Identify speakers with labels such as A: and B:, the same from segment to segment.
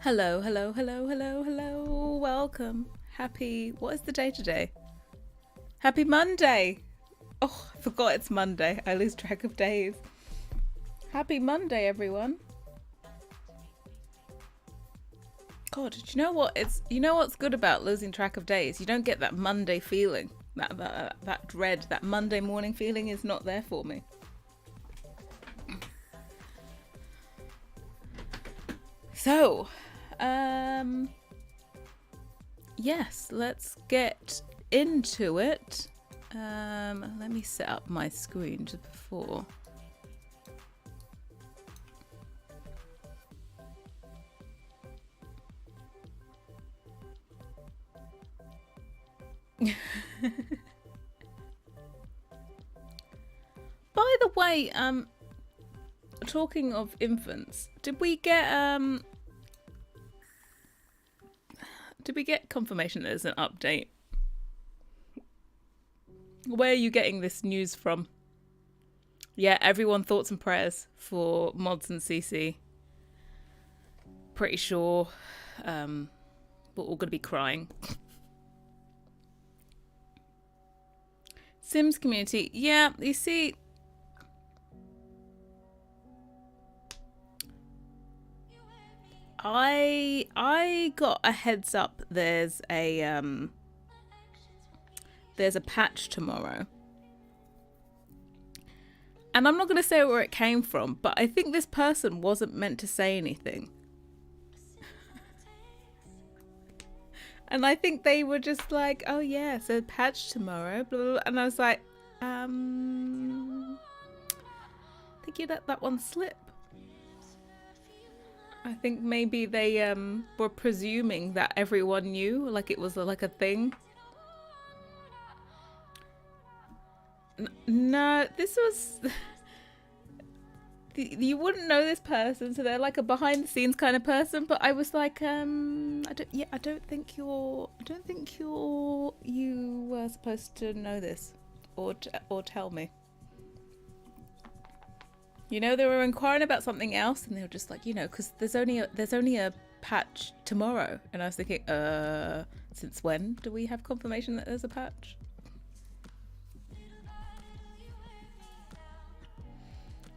A: Hello, hello, hello, hello, hello. Welcome. What is the day today? Happy Monday. Oh, I forgot it's Monday. I lose track of days. Happy Monday, everyone. God, do you know what? You know what's good about losing track of days? You don't get that Monday feeling. That dread, that Monday morning feeling is not there for me. So, yes, let's get into it. Let me set up my screen just before. By the way, talking of infants, did we get confirmation there's an update? Where are you getting this news from? Yeah, everyone, thoughts and prayers for mods and CC. Pretty sure we're all gonna be crying. Sims community, yeah, you see, I got a heads up. There's a patch tomorrow, and I'm not going to say where it came from, but I think this person wasn't meant to say anything, and I think they were just like, "Oh yeah, so patch tomorrow," blah, blah, blah. And I was like, I think you let that one slip. I think maybe they were presuming that everyone knew, like it was like a thing. No, this was you wouldn't know this person, so they're like a behind the scenes kind of person. But I was like, I don't think you were supposed to know this or tell me. You know, they were inquiring about something else, and they were just like, you know, because there's only a patch tomorrow, and I was thinking, since when do we have confirmation that there's a patch?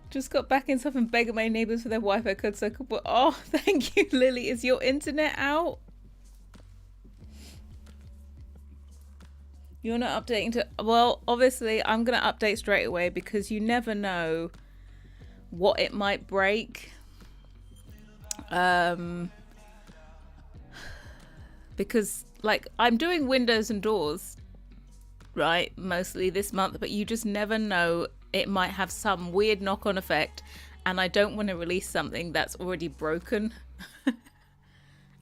A: Just got back in stuff and begging my neighbours for their Wi-Fi code so I could. Oh, thank you, Lily. Is your internet out? You're not updating to. Well, obviously, I'm gonna update straight away because you never know what it might break. Because like I'm doing windows and doors, right, mostly this month, but you just never know. It might have some weird knock-on effect, and I don't want to release something that's already broken.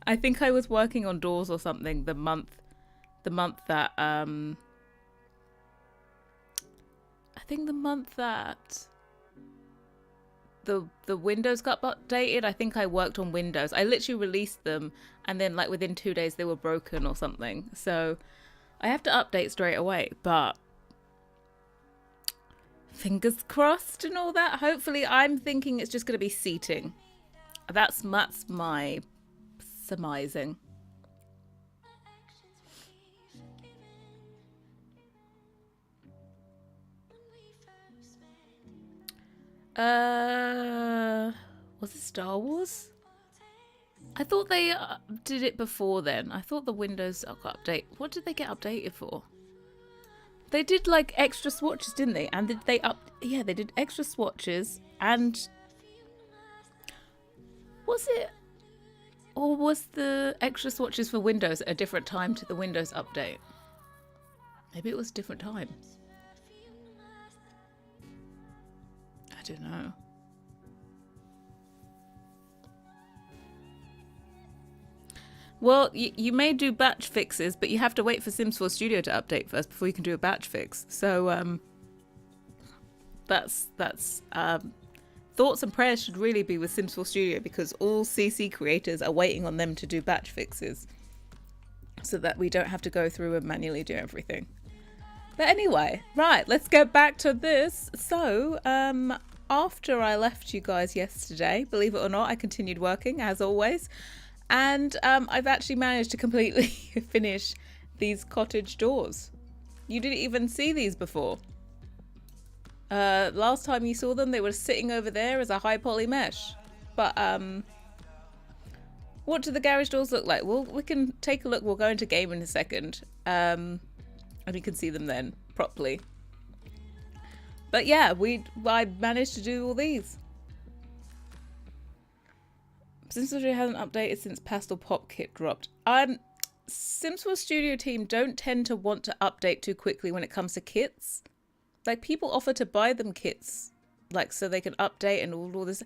A: I think I was working on doors or something the month that I think the month that the Windows got updated. I think I worked on Windows. I literally released them, and then like within 2 days they were broken or something. So I have to update straight away, but fingers crossed and all that. Hopefully, I'm thinking it's just going to be seating. That's my surmising. Was it Star Wars? I thought they did it before then. I thought the Windows got update. What did they get updated for? They did like extra swatches, didn't they? And did they yeah, they did extra swatches. And was it, or was the extra swatches for Windows at a different time to the Windows update? Maybe it was a different time. I don't know. Well, you may do batch fixes, but you have to wait for Sims 4 Studio to update first before you can do a batch fix. So that's thoughts and prayers should really be with Sims 4 Studio, because all CC creators are waiting on them to do batch fixes so that we don't have to go through and manually do everything. But anyway, right, let's get back to this. So after I left you guys yesterday, believe it or not, I continued working as always. And I've actually managed to completely finish these cottage doors. You didn't even see these before. Last time you saw them, they were sitting over there as a high poly mesh. But what do the garage doors look like? Well, we can take a look. We'll go into game in a second. And you can see them then properly. But yeah, I managed to do all these. Sims 4 Studio hasn't updated since Pastel Pop Kit dropped. Sims 4 Studio team don't tend to want to update too quickly when it comes to kits. Like, people offer to buy them kits, like, so they can update and all this,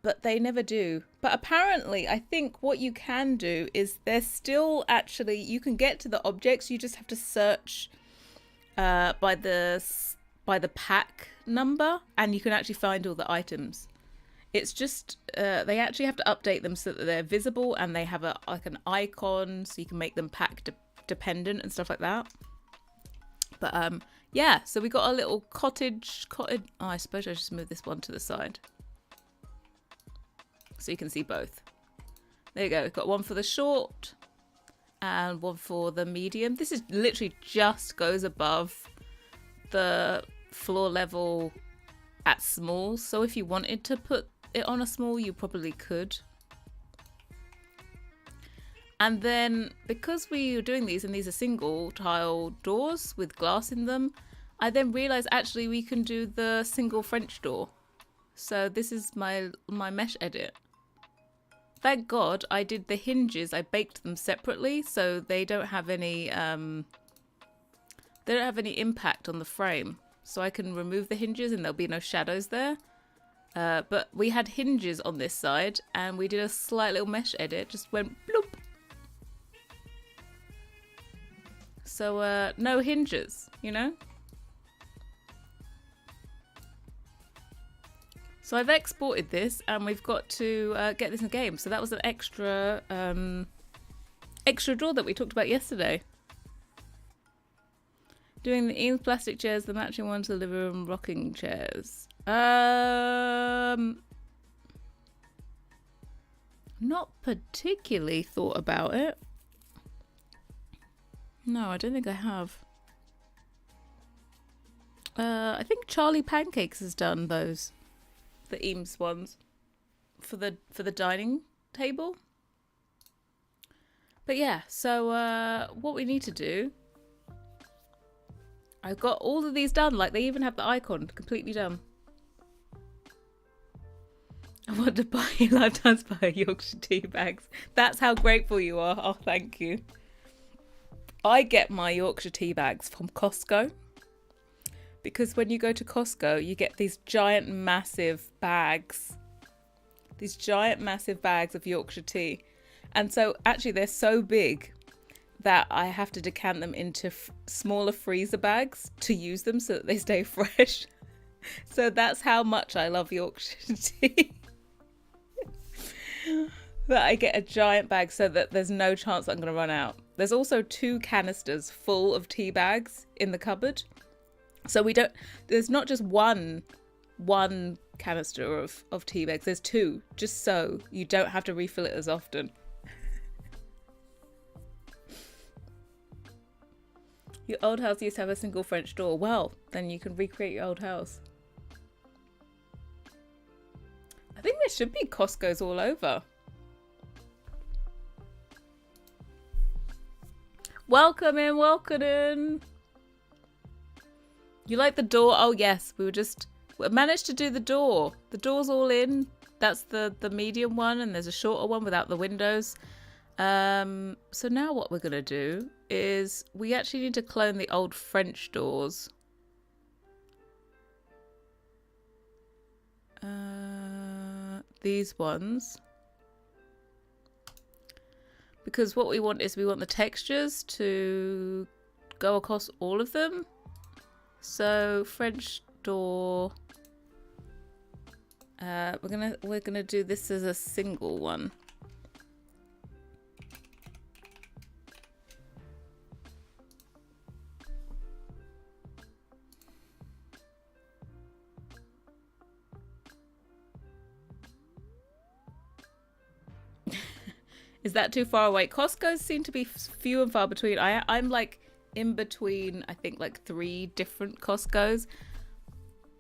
A: but they never do. But apparently, I think what you can do is there's still actually, you can get to the objects, you just have to search by the pack number, and you can actually find all the items. It's just, they actually have to update them so that they're visible and they have like an icon, so you can make them pack dependent and stuff like that. But yeah, so we got a little cottage. Oh, I suppose I just move this one to the side so you can see both. There you go. We've got one for the short and one for the medium. This is literally just goes above the floor level at small. So if you wanted to put it on a small, you probably could. And then because we were doing these, and these are single tile doors with glass in them, I then realized actually we can do the single French door. So this is my mesh edit. Thank God I did the hinges. I baked them separately so they don't have any impact on the frame. So I can remove the hinges and there'll be no shadows there. But we had hinges on this side and we did a slight little mesh edit. Just went bloop. So no hinges, you know? So I've exported this and we've got to get this in the game. So that was an extra drawer that we talked about yesterday. Doing the Eames plastic chairs, the matching ones, the living room rocking chairs. Not particularly thought about it. No, I don't think I have. I think Charlie Pancakes has done those, the Eames ones, for the dining table. But yeah, so what we need to do, I've got all of these done. Like, they even have the icon completely done. I want to buy lifetime spy Yorkshire tea bags. That's how grateful you are. Oh, thank you. I get my Yorkshire tea bags from Costco, because when you go to Costco, you get these giant, massive bags. These giant, massive bags of Yorkshire tea. And so actually they're so big that I have to decant them into smaller freezer bags to use them so that they stay fresh. So that's how much I love Yorkshire tea. That I get a giant bag so that there's no chance I'm going to run out. There's also 2 canisters full of tea bags in the cupboard. So there's not just one canister of tea bags, there's 2, just so you don't have to refill it as often. Your old house used to have a single French door. Well, then you can recreate your old house. I think there should be Costco's all over. Welcome in. You like the door? Oh yes, we managed to do the door. The door's all in. That's the medium one, and there's a shorter one without the windows. So now what we're gonna do is we actually need to clone the old French doors. These ones. Because what we want is we want the textures to go across all of them. So French door. We're gonna do this as a single one. Is that too far away? Costco's seem to be few and far between. I'm like in between, I think like 3 different Costco's.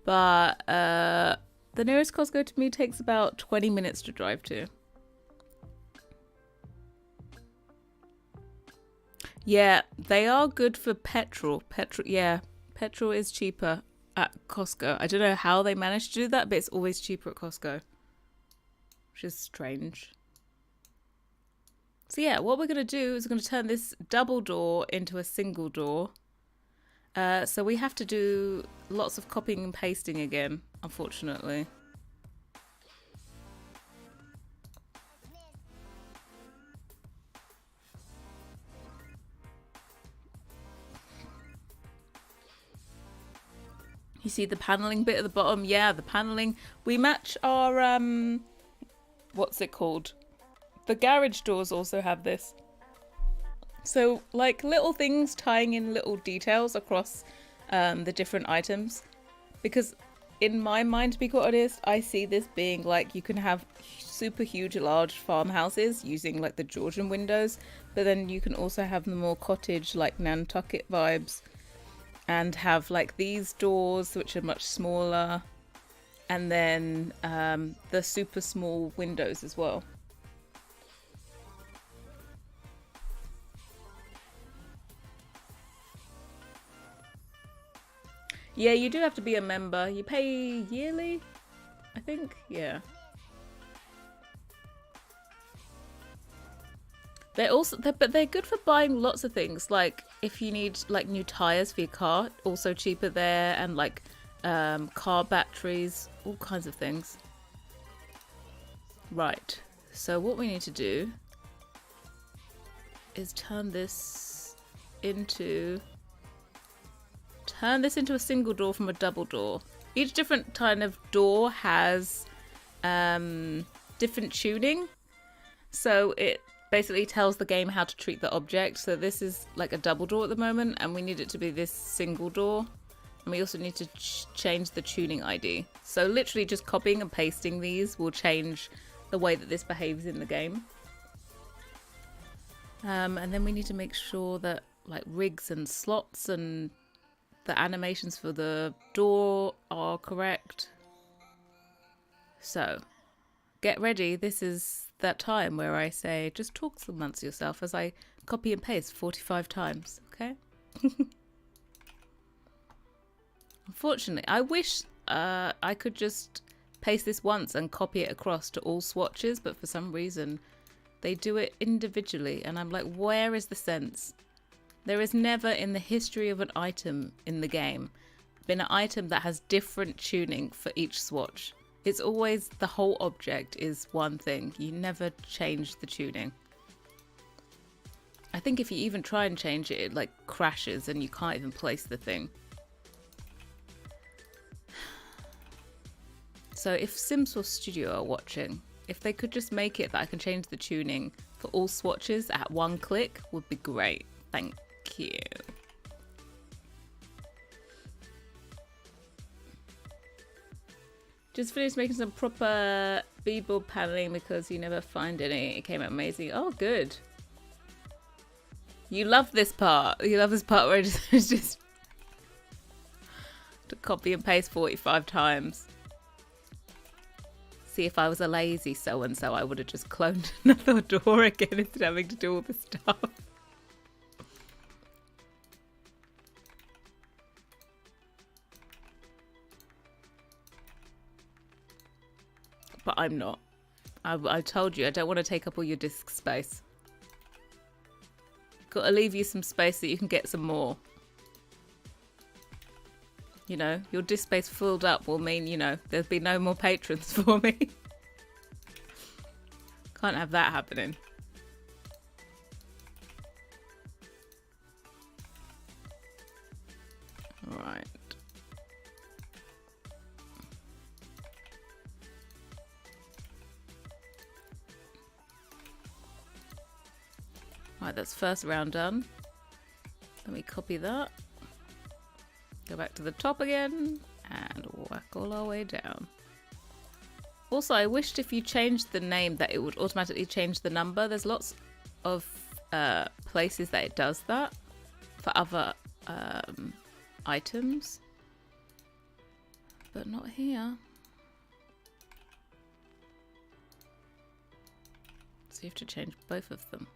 A: But the nearest Costco to me takes about 20 minutes to drive to. Yeah, they are good for petrol. Yeah, petrol is cheaper at Costco. I don't know how they manage to do that, but it's always cheaper at Costco. Which is strange. So yeah, what we're going to do is we're going to turn this double door into a single door. So we have to do lots of copying and pasting again, unfortunately. You see the paneling bit at the bottom? Yeah, the paneling. We match our, what's it called? The garage doors also have this. So like little things tying in little details across the different items. Because in my mind, to be quite honest, I see this being like you can have super huge large farmhouses using like the Georgian windows. But then you can also have the more cottage like Nantucket vibes. And have like these doors which are much smaller. And then the super small windows as well. Yeah, you do have to be a member. You pay yearly, I think. Yeah. But they're good for buying lots of things. Like if you need like new tires for your car, also cheaper there, and like car batteries, all kinds of things. Right. So what we need to do is turn this into a single door from a double door. Each different kind of door has different tuning, so it basically tells the game how to treat the object. So this is like a double door at the moment, and we need it to be this single door, and we also need to change the tuning ID. So literally just copying and pasting these will change the way that this behaves in the game. And then we need to make sure that like rigs and slots and the animations for the door are correct. So, get ready. This is that time where I say, just talk amongst yourself as I copy and paste 45 times, okay? Unfortunately, I wish I could just paste this once and copy it across to all swatches, but for some reason, they do it individually, and I'm like, where is the sense? There is never in the history of an item in the game been an item that has different tuning for each swatch. It's always the whole object is one thing. You never change the tuning. I think if you even try and change it, it like crashes and you can't even place the thing. So if SimSource Studio are watching, if they could just make it that I can change the tuning for all swatches at one click, would be great. Thank you. Just finished making some proper beadboard paneling because you never find any. It came out amazing. Oh, good. You love this part. You love this part where it's just to copy and paste 45 times. See, if I was a lazy so-and-so, I would have just cloned another door again instead of having to do all this stuff. But I'm not. I told you, I don't want to take up all your disk space. Got to leave you some space so you can get some more. You know, your disk space filled up will mean, you know, there'll be no more patrons for me. Can't have that happening. Right. Right, that's first round done. Let me copy that. Go back to the top again and work all our way down. Also, I wished if you changed the name that it would automatically change the number. There's lots of places that it does that for other items, but not here. So you have to change both of them.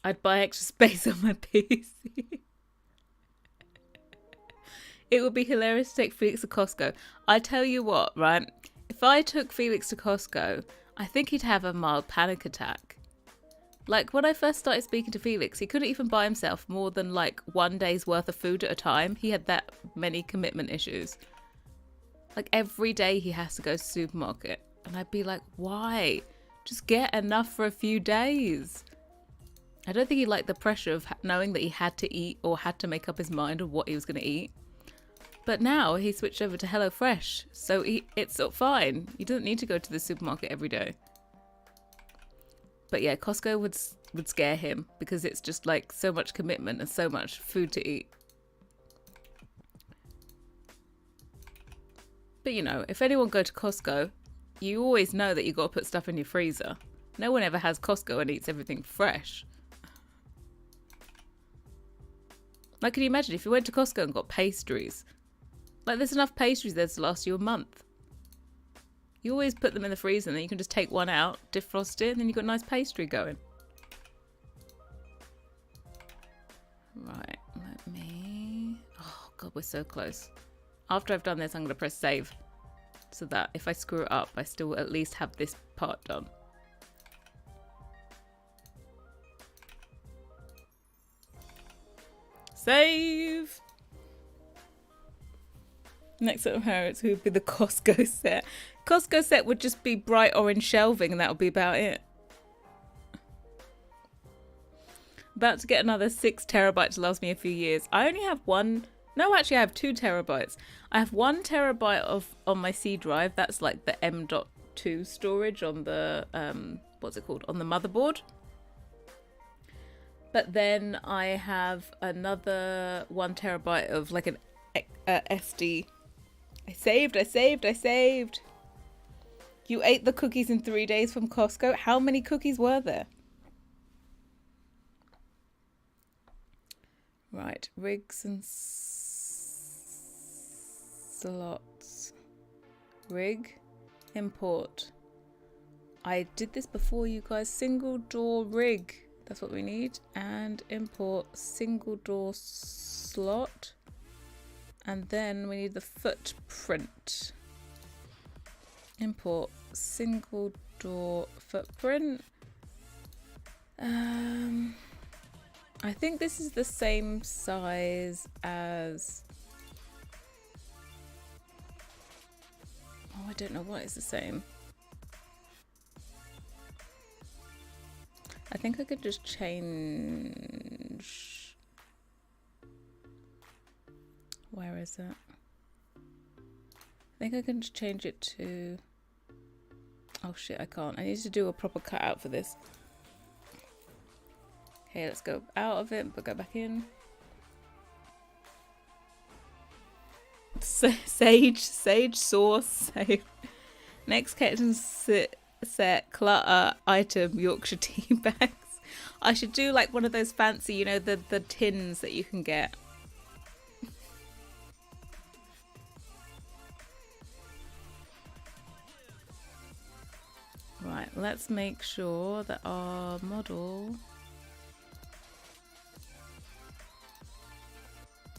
A: I'd buy extra space on my PC. It would be hilarious to take Felix to Costco. I tell you what, right? If I took Felix to Costco, I think he'd have a mild panic attack. Like, when I first started speaking to Felix, he couldn't even buy himself more than like 1 day's worth of food at a time. He had that many commitment issues. Like, every day he has to go to the supermarket. And I'd be like, why? Just get enough for a few days. I don't think he liked the pressure of knowing that he had to eat or had to make up his mind of what he was going to eat. But now he switched over to HelloFresh, so it's sort of fine. He doesn't need to go to the supermarket every day. But yeah, Costco would scare him because it's just like so much commitment and so much food to eat. But you know, if anyone go to Costco, you always know that you got to put stuff in your freezer. No one ever has Costco and eats everything fresh. Like, can you imagine if you went to Costco and got pastries? Like, there's enough pastries there to last you a month. You always put them in the freezer and then you can just take one out, defrost it, and then you've got a nice pastry going. Right, let me... Oh, God, we're so close. After I've done this, I'm going to press save. So that if I screw it up, I still at least have this part done. Save! Next set of Harrods, who would be the Costco set. Costco set would just be bright orange shelving and that would be about it. About to get another 6 terabytes to last me a few years. I only have one... No, actually I have 2 terabytes. I have 1 terabyte on my C drive. That's like the M.2 storage on the... what's it called? On the motherboard. But then I have another 1 terabyte of like an SD. I saved. You ate the cookies in 3 days from Costco. How many cookies were there? Right, rigs and slots. Rig, import. I did this before, you guys. Single door rig. That's what we need. And import single door slot. And then we need the footprint. Import single door footprint. I think this is the same size as... Oh, I don't know what is the same. I think I could just change. Where is it? I think I can just change it to. Oh shit, I can't. I need to do a proper cutout for this. Okay, let's go out of it, but go back in. Sage sauce. Save. Next kitchen set clutter item Yorkshire tea bags. I should do like one of those fancy, you know, the tins that you can get. Right, let's make sure that our model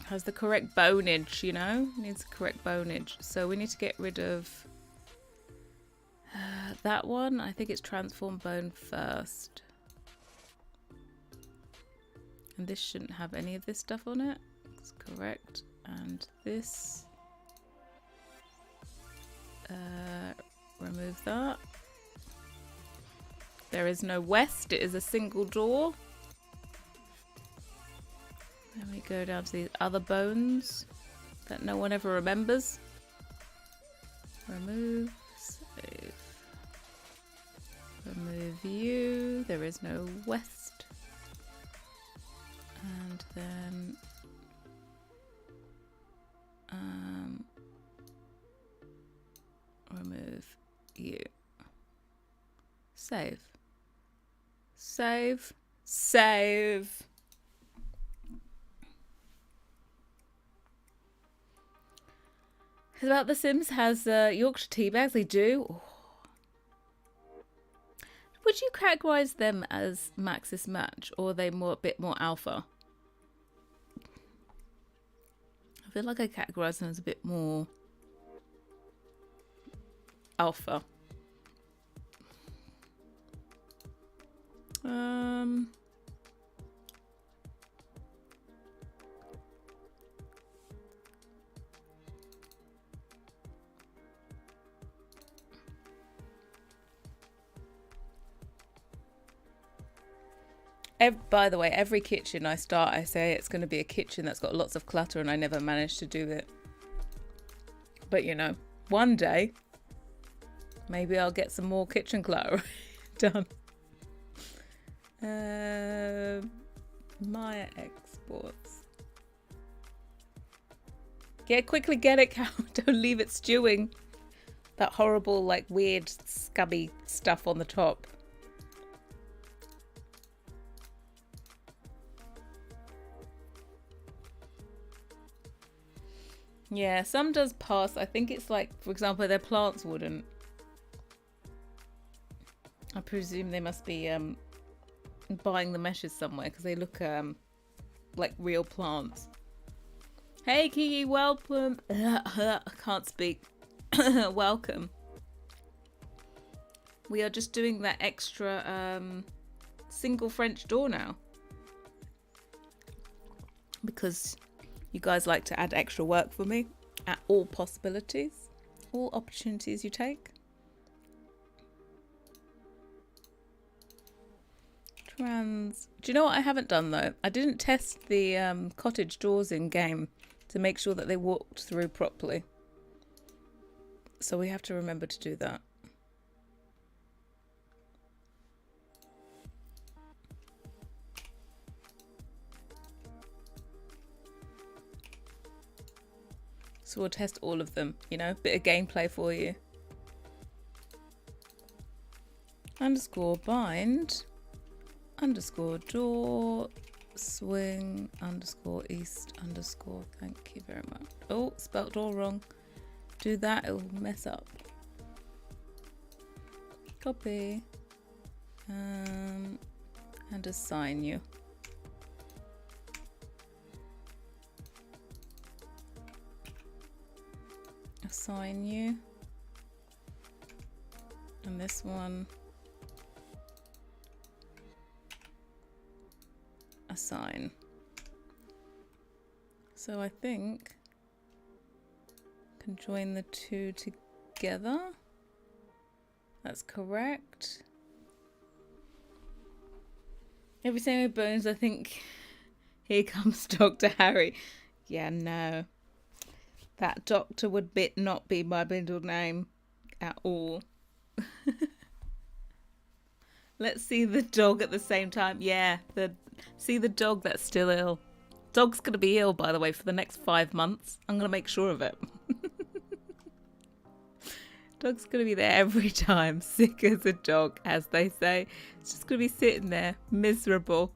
A: has the correct bonage, you know? Needs the correct bonage. So we need to get rid of that one. I think it's transform bone first. And this shouldn't have any of this stuff on it. That's correct. And this, remove that. There is no west, it is a single door. Then we go down to these other bones that no one ever remembers. Remove, save. Remove you, there is no west. And then remove you. Save. Save. Save. About The Sims has Yorkshire tea bags. They do. Oh. Would you categorize them as Maxis Match, or are they a bit more alpha? I feel like I categorize them as a bit more alpha. By the way, every kitchen I start, I say it's going to be a kitchen that's got lots of clutter, and I never manage to do it. But you know, one day, maybe I'll get some more kitchen clutter done. Maya exports. Yeah, quickly get it, cow. Don't leave it stewing. That horrible, like, weird, scubby stuff on the top. Yeah, some does pass. I think it's like, for example, their plants wouldn't. I presume they must be buying the meshes somewhere, because they look like real plants. Hey Kiki, welcome. I can't speak. Welcome. We are just doing that extra single French door now, because you guys like to add extra work for me at all possibilities, all opportunities you take. Do you know what I haven't done though? I didn't test the cottage doors in game to make sure that they walked through properly. So we have to remember to do that. So we'll test all of them, you know, bit of gameplay for you. Underscore bind. Underscore door. Swing. Underscore east. Underscore. Thank you very much. Oh, spelt all wrong. Do that, it'll mess up. Copy. And assign you. Assign you. And this one. Assign. So I think I can join the two together. That's correct. Every time he bones, I think, here comes Dr. Harrie. Yeah, no. That doctor would not be my middle name at all. Let's see the dog at the same time. Yeah, see the dog that's still ill. Dog's going to be ill, by the way, for the next 5 months. I'm going to make sure of it. Dog's going to be there every time, sick as a dog, as they say. It's just going to be sitting there, miserable.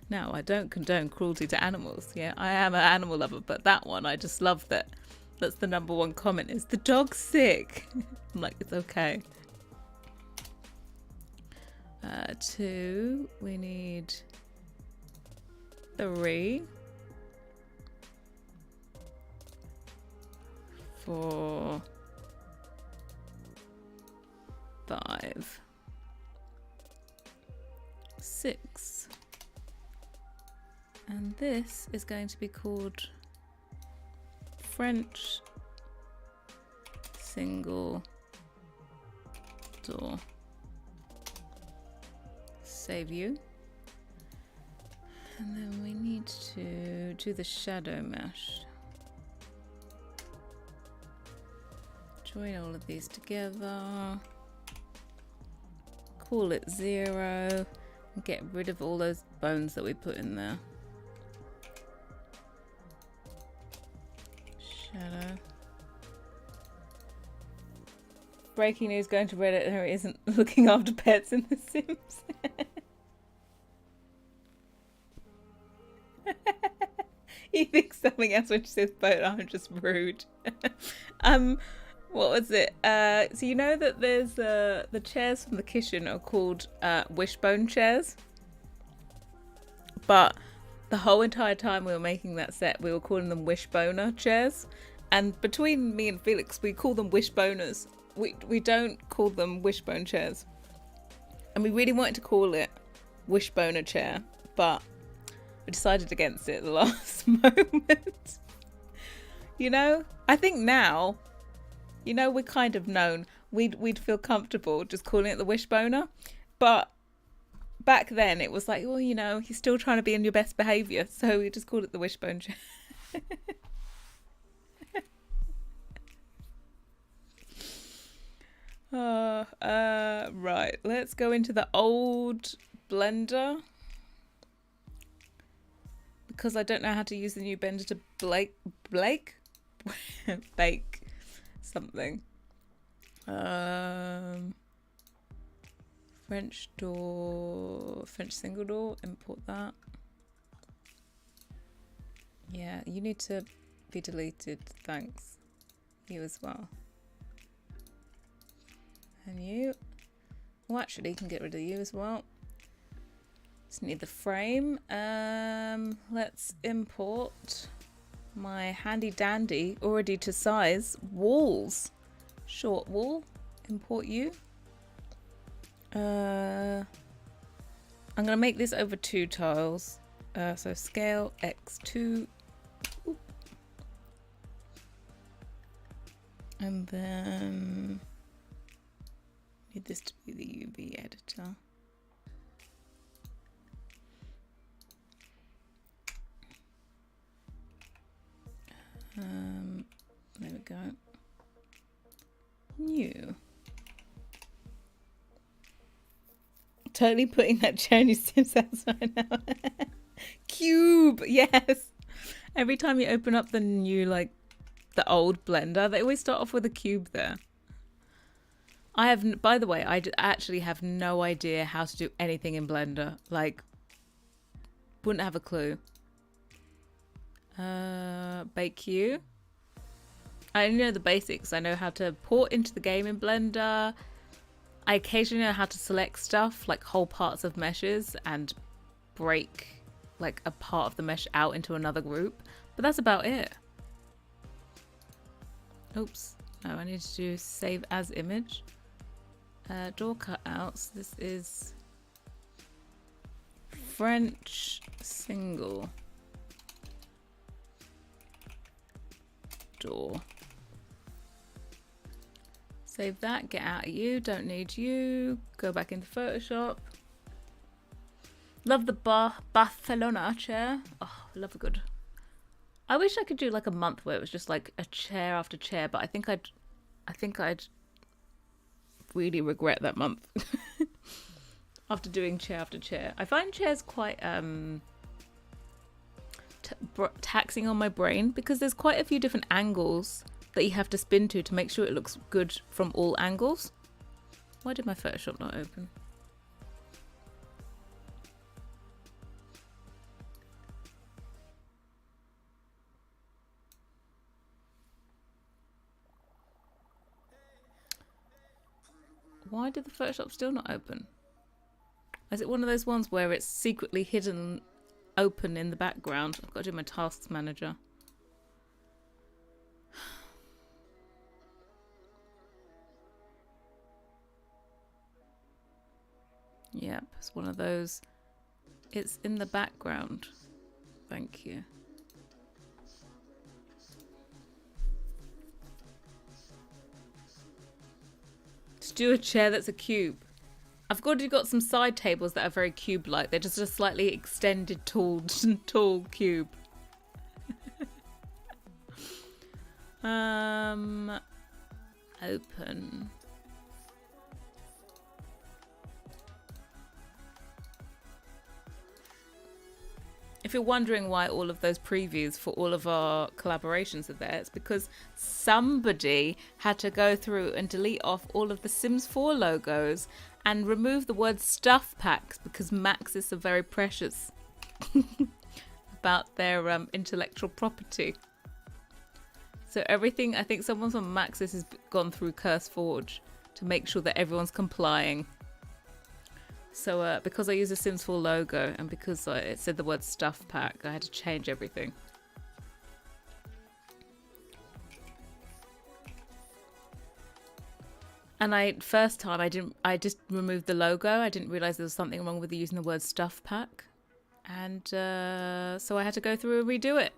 A: Now, I don't condone cruelty to animals. Yeah, I am an animal lover, but that one, I just love that. That's the number one comment is, the dog's sick. I'm like, it's okay. 2, we need 3, 4, 5, 6. And this is going to be called French single door. Save you. And then we need to do the shadow mesh. Join all of these together. Call it 0. And get rid of all those bones that we put in there. Shadow. Breaking news going to Reddit. Harrie isn't looking after pets in The Sims. He thinks something else when she says boat. I'm just rude. What was it? So you know that there's the chairs from the kitchen are called wishbone chairs, but the whole entire time we were making that set, we were calling them wishboner chairs. And between me and Felix, we call them wishboners. We don't call them wishbone chairs. And we really wanted to call it wishboner chair, but we decided against it at the last moment. You know, I think now, you know, we're kind of known. We'd feel comfortable just calling it the wishboner. But back then it was like, well, you know, you're still trying to be in your best behaviour. So we just called it the wishbone chair. Right, let's go into the old blender. Because I don't know how to use the new blender to bake something. French single door, import that. Yeah, you need to be deleted, thanks. You as well. And you. Well, actually, you can get rid of you as well. Just need the frame. Let's import my handy dandy, already to size, walls. Short wall. Import you. I'm going to make this over 2 tiles. So scale x2. Oop. And then need this to be the UV editor. There we go. New. Totally putting that chair in your Sims house right now. Cube, yes. Every time you open up the new, like, the old blender, they always start off with a cube there. I have, by the way, I actually have no idea how to do anything in Blender. Like, wouldn't have a clue. Bake you. I know the basics. I know how to port into the game in Blender. I occasionally know how to select stuff, like whole parts of meshes, and break like a part of the mesh out into another group. But that's about it. Oops. No, I need to do save as image. Door cutouts. This is French single door. Save that, get out of you, don't need you. Go back into Photoshop. Love the Barcelona chair. Oh, love a good. I wish I could do like a month where it was just like a chair after chair, but I think I'd really regret that month after doing chair after chair. I find chairs quite taxing on my brain because there's quite a few different angles that you have to spin to make sure it looks good from all angles. Why did my Photoshop not open? Why did the Photoshop still not open? Is it one of those ones where it's secretly hidden open in the background? I've got to do my tasks manager. Yep, it's one of those. It's in the background. Thank you. To do a chair that's a cube. I've already got some side tables that are very cube-like. They're just a slightly extended, tall cube. Open. If you're wondering why all of those previews for all of our collaborations are there, it's because somebody had to go through and delete off all of the Sims 4 logos and remove the word stuff packs because Maxis are very precious about their intellectual property. So everything, I think someone from Maxis has gone through CurseForge to make sure that everyone's complying. So because I use a Sims 4 logo and because it said the word stuff pack, I had to change everything. And first time I just removed the logo. I didn't realize there was something wrong with using the word stuff pack. And so I had to go through and redo it.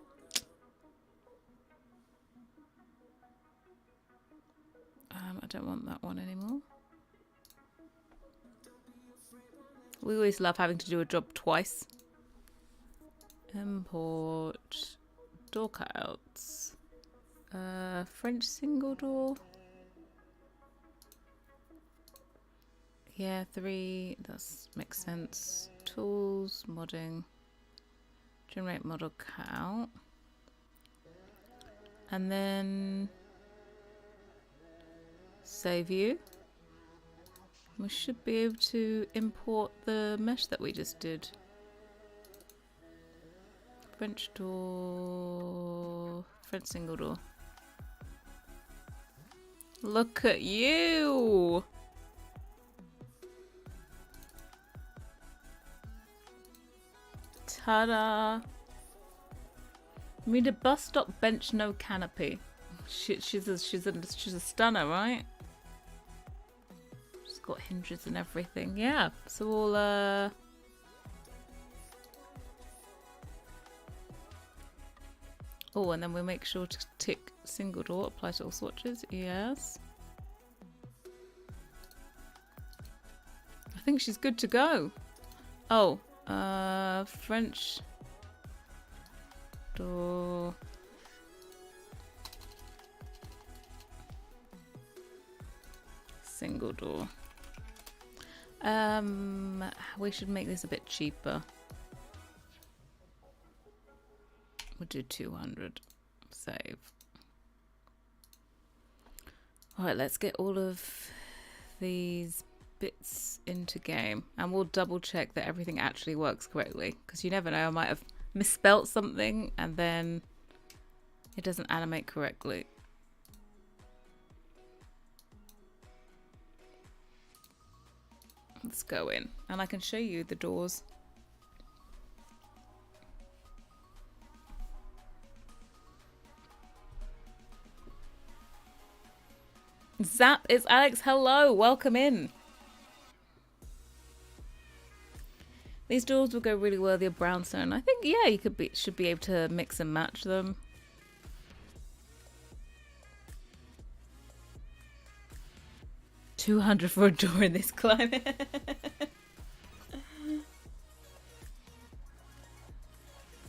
A: I don't want that one anymore. We always love having to do a job twice. Import door cutouts. French single door. Yeah, 3. That makes sense. Tools, modding. Generate model cutout. And then save you. We should be able to import the mesh that we just did. French door, French single door. Look at you! Ta-da! We need a bus stop bench, no canopy. She's a stunner, right? Got hinges and everything. Yeah, so we'll oh, and then we make sure to tick single door, apply to all swatches. Yes, I think she's good to go. Oh, French door. Single door. We should make this a bit cheaper. We'll do 200. Save. Alright, let's get all of these bits into game and we'll double check that everything actually works correctly, because you never know, I might have misspelt something and then it doesn't animate correctly. Let's go in and I can show you the doors. Zap, it's Alex. Hello, welcome in. These doors will go really well with your brownstone. I think, yeah, you should be able to mix and match them. 200 for a door in this climate.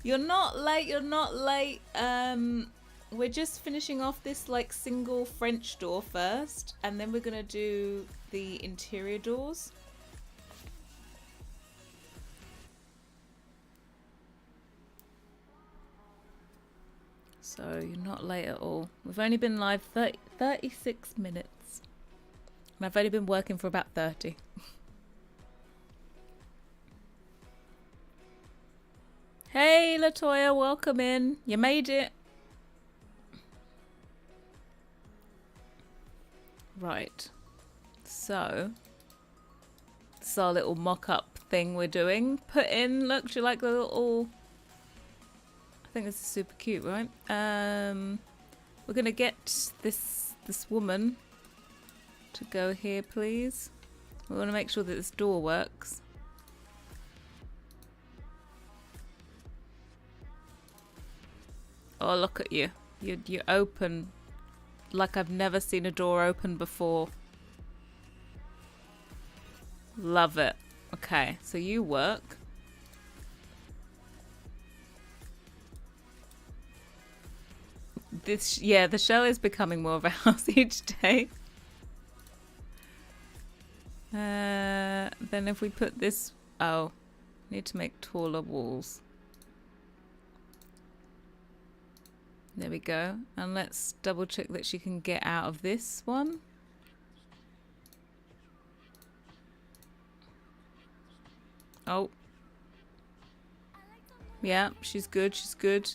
A: You're not late, you're not late. We're just finishing off this like single French door first, and then we're gonna do the interior doors. So you're not late at all. We've only been live 36 minutes. And I've only been working for about 30. Hey Latoya, welcome in. You made it. Right. So, this is our little mock-up thing we're doing. Put in, look, do you like the little... I think this is super cute, right? We're gonna get this woman to go here, please. We want to make sure that this door works. Oh, look at you. You open like I've never seen a door open before. Love it. Okay, so you work. This, yeah, the shell is becoming more of a house each day. Then if we put this... Oh, need to make taller walls. There we go. And let's double check that she can get out of this one. Oh. Yeah, she's good, she's good.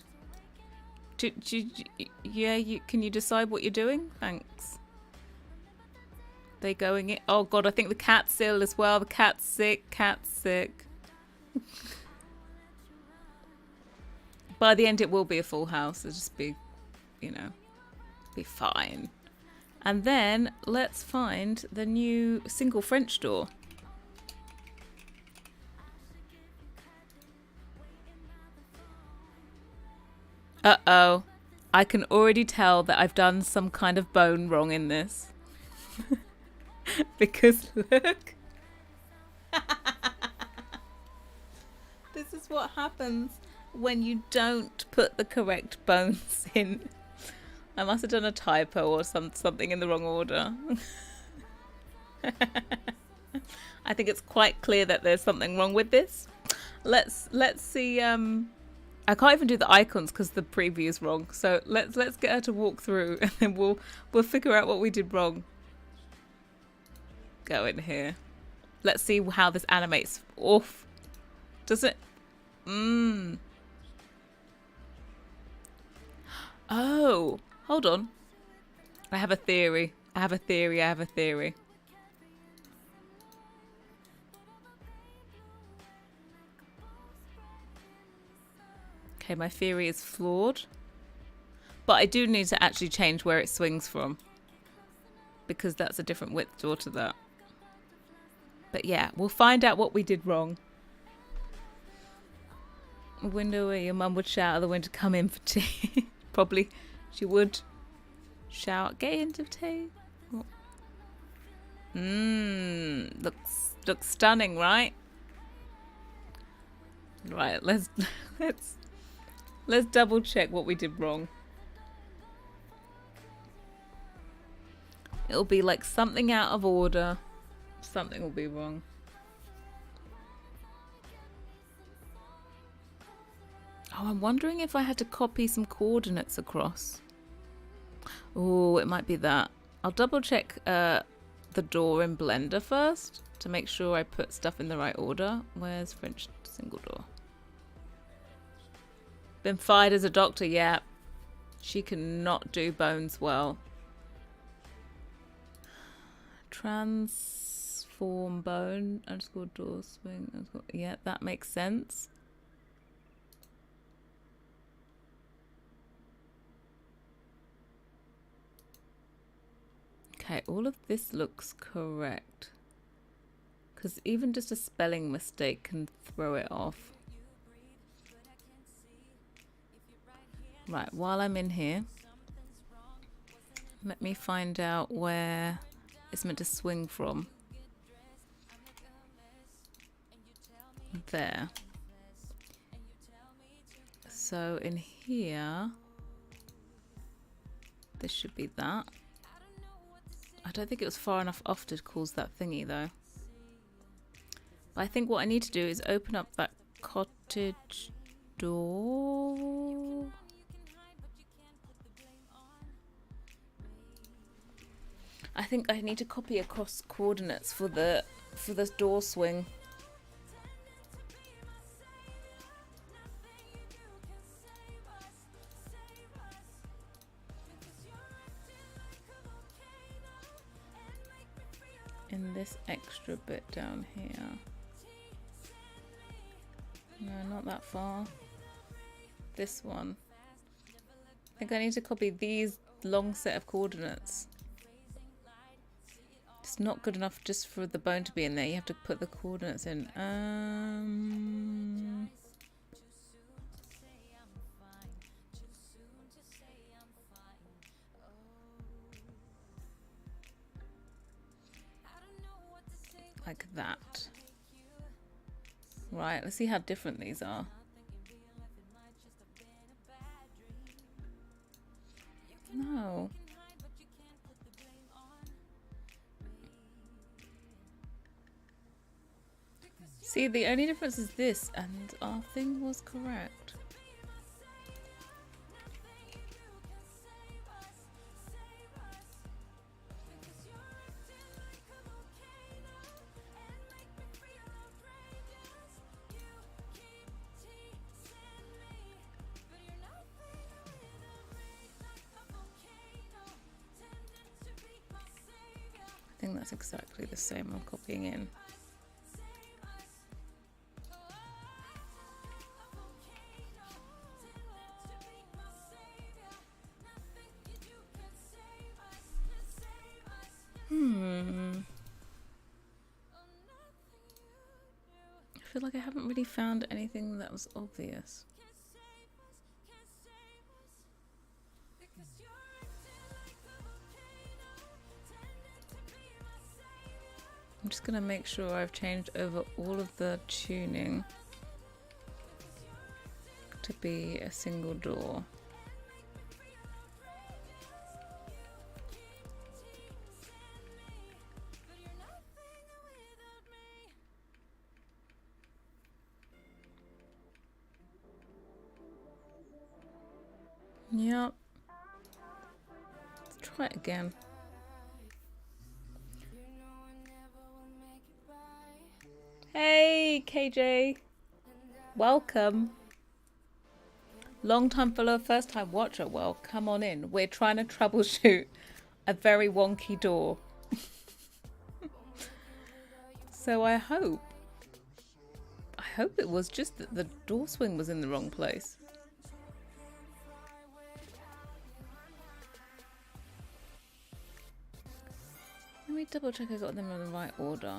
A: Yeah, can you decide what you're doing? Thanks. They going in? Oh god, I think the cat's ill as well. The cat's sick. Cat's sick. By the end, it will be a full house. It'll just be, you know, be fine. And then let's find the new single French door. Uh-oh. I can already tell that I've done some kind of bone wrong in this. Because look. This is what happens when you don't put the correct bones in. I must have done a typo or something in the wrong order. I think it's quite clear that there's something wrong with this. Let's see. I can't even do the icons because the preview is wrong. So let's get her to walk through, and then we'll figure out what we did wrong. Go in here. Let's see how this animates. Oof. Does it? Oh, hold on. I have a theory. I have a theory. Okay, my theory is flawed. But I do need to actually change where it swings from. Because that's a different width door to that. But yeah, we'll find out what we did wrong. A window where your mum would shout out the window, come in for tea. Probably she would shout, get into tea. Looks stunning, right? Right, let's double check what we did wrong. It'll be like something out of order. Something will be wrong. Oh, I'm wondering if I had to copy some coordinates across. Oh, it might be that. I'll double check the door in Blender first to make sure I put stuff in the right order. Where's French single door? Been fired as a doctor, yeah. She cannot do bones well. Transform bone underscore door swing underscore, yeah, that makes sense. Okay, all of this looks correct. Because even just a spelling mistake can throw it off. Right, while I'm in here, let me find out where it's meant to swing from. There. So in here, this should be that. I don't think it was far enough off to cause that thingy though. But I think what I need to do is open up that cottage door. I think I need to copy across coordinates for this door swing. In this extra bit down here. No, not that far. This one. I think I need to copy these long set of coordinates. It's not good enough just for the bone to be in there. You have to put the coordinates in. Like that. Right, let's see how different these are. No. See, the only difference is this, and our thing was correct. I think that's exactly the same I'm copying in. I feel like I haven't really found anything that was obvious. I'm just going to make sure I've changed over all of the tuning to be a single door. Yep. Let's try it again. Hey, KJ. Welcome. Long time follower, first time watcher. Well, come on in. We're trying to troubleshoot a very wonky door. So I hope it was just that the door swing was in the wrong place. Let me double check I got them in the right order.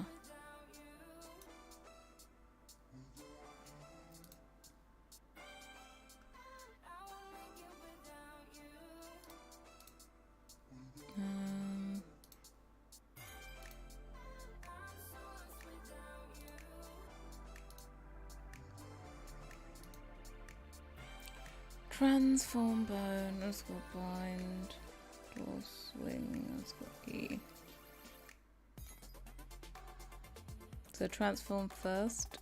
A: Transform bone, let's go bind, door swing, let's go E. So transform first.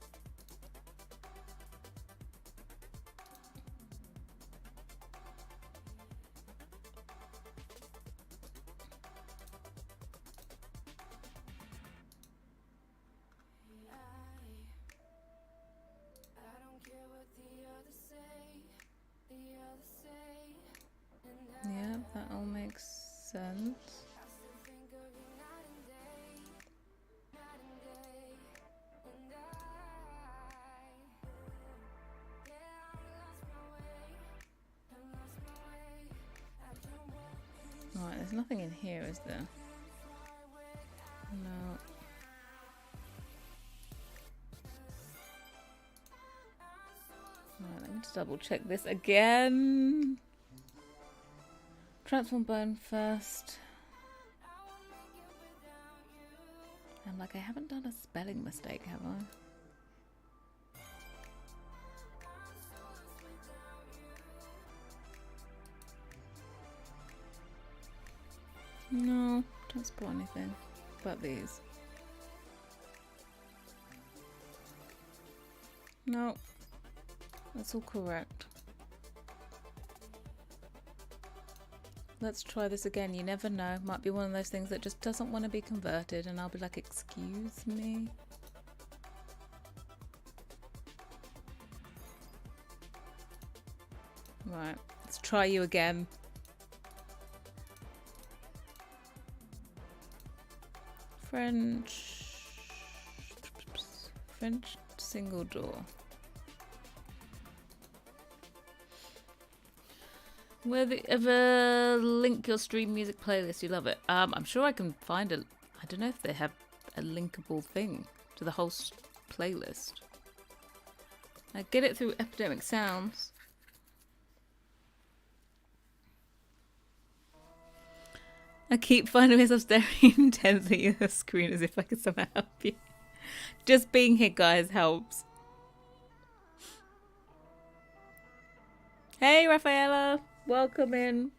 A: Yeah, that all makes sense. Right, there's nothing in here, is there? No. Right, let me just double check this again. Transform bone first. Like, I haven't done a spelling mistake, have I? No, don't spot anything but these. No, that's all correct. Let's try this again. You never know. Might be one of those things that just doesn't want to be converted, and I'll be like, excuse me. Right, let's try you again. French single door. Where the ever link your stream music playlist? You love it. I'm sure I can find a. I don't know if they have a linkable thing to the whole playlist. I get it through Epidemic Sounds. I keep finding myself staring intensely at the screen as if I could somehow help you. Just being here, guys, helps. Hey, Rafaela. Welcome in.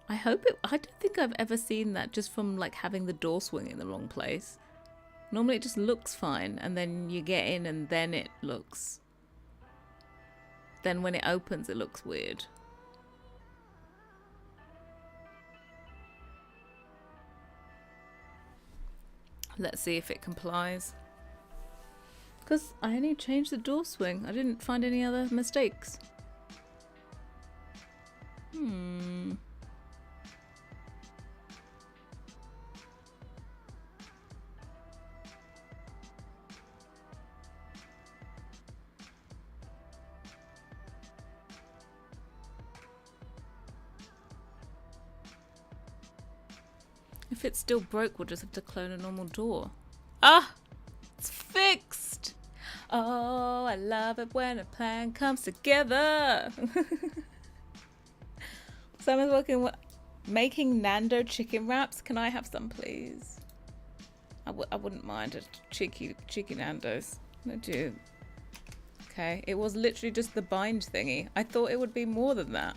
A: I don't think I've ever seen that just from like having the door swing in the wrong place. Normally it just looks fine, and then you get in and then it looks. Then when it opens, it looks weird. Let's see if it complies. Because I only changed the door swing. I didn't find any other mistakes. If it's still broke, we'll just have to clone a normal door. Ah! It's fixed! Oh, I love it when a plan comes together! Someone's making Nando chicken wraps. Can I have some, please? I wouldn't mind a cheeky Nando's. I do. Okay, it was literally just the bind thingy. I thought it would be more than that.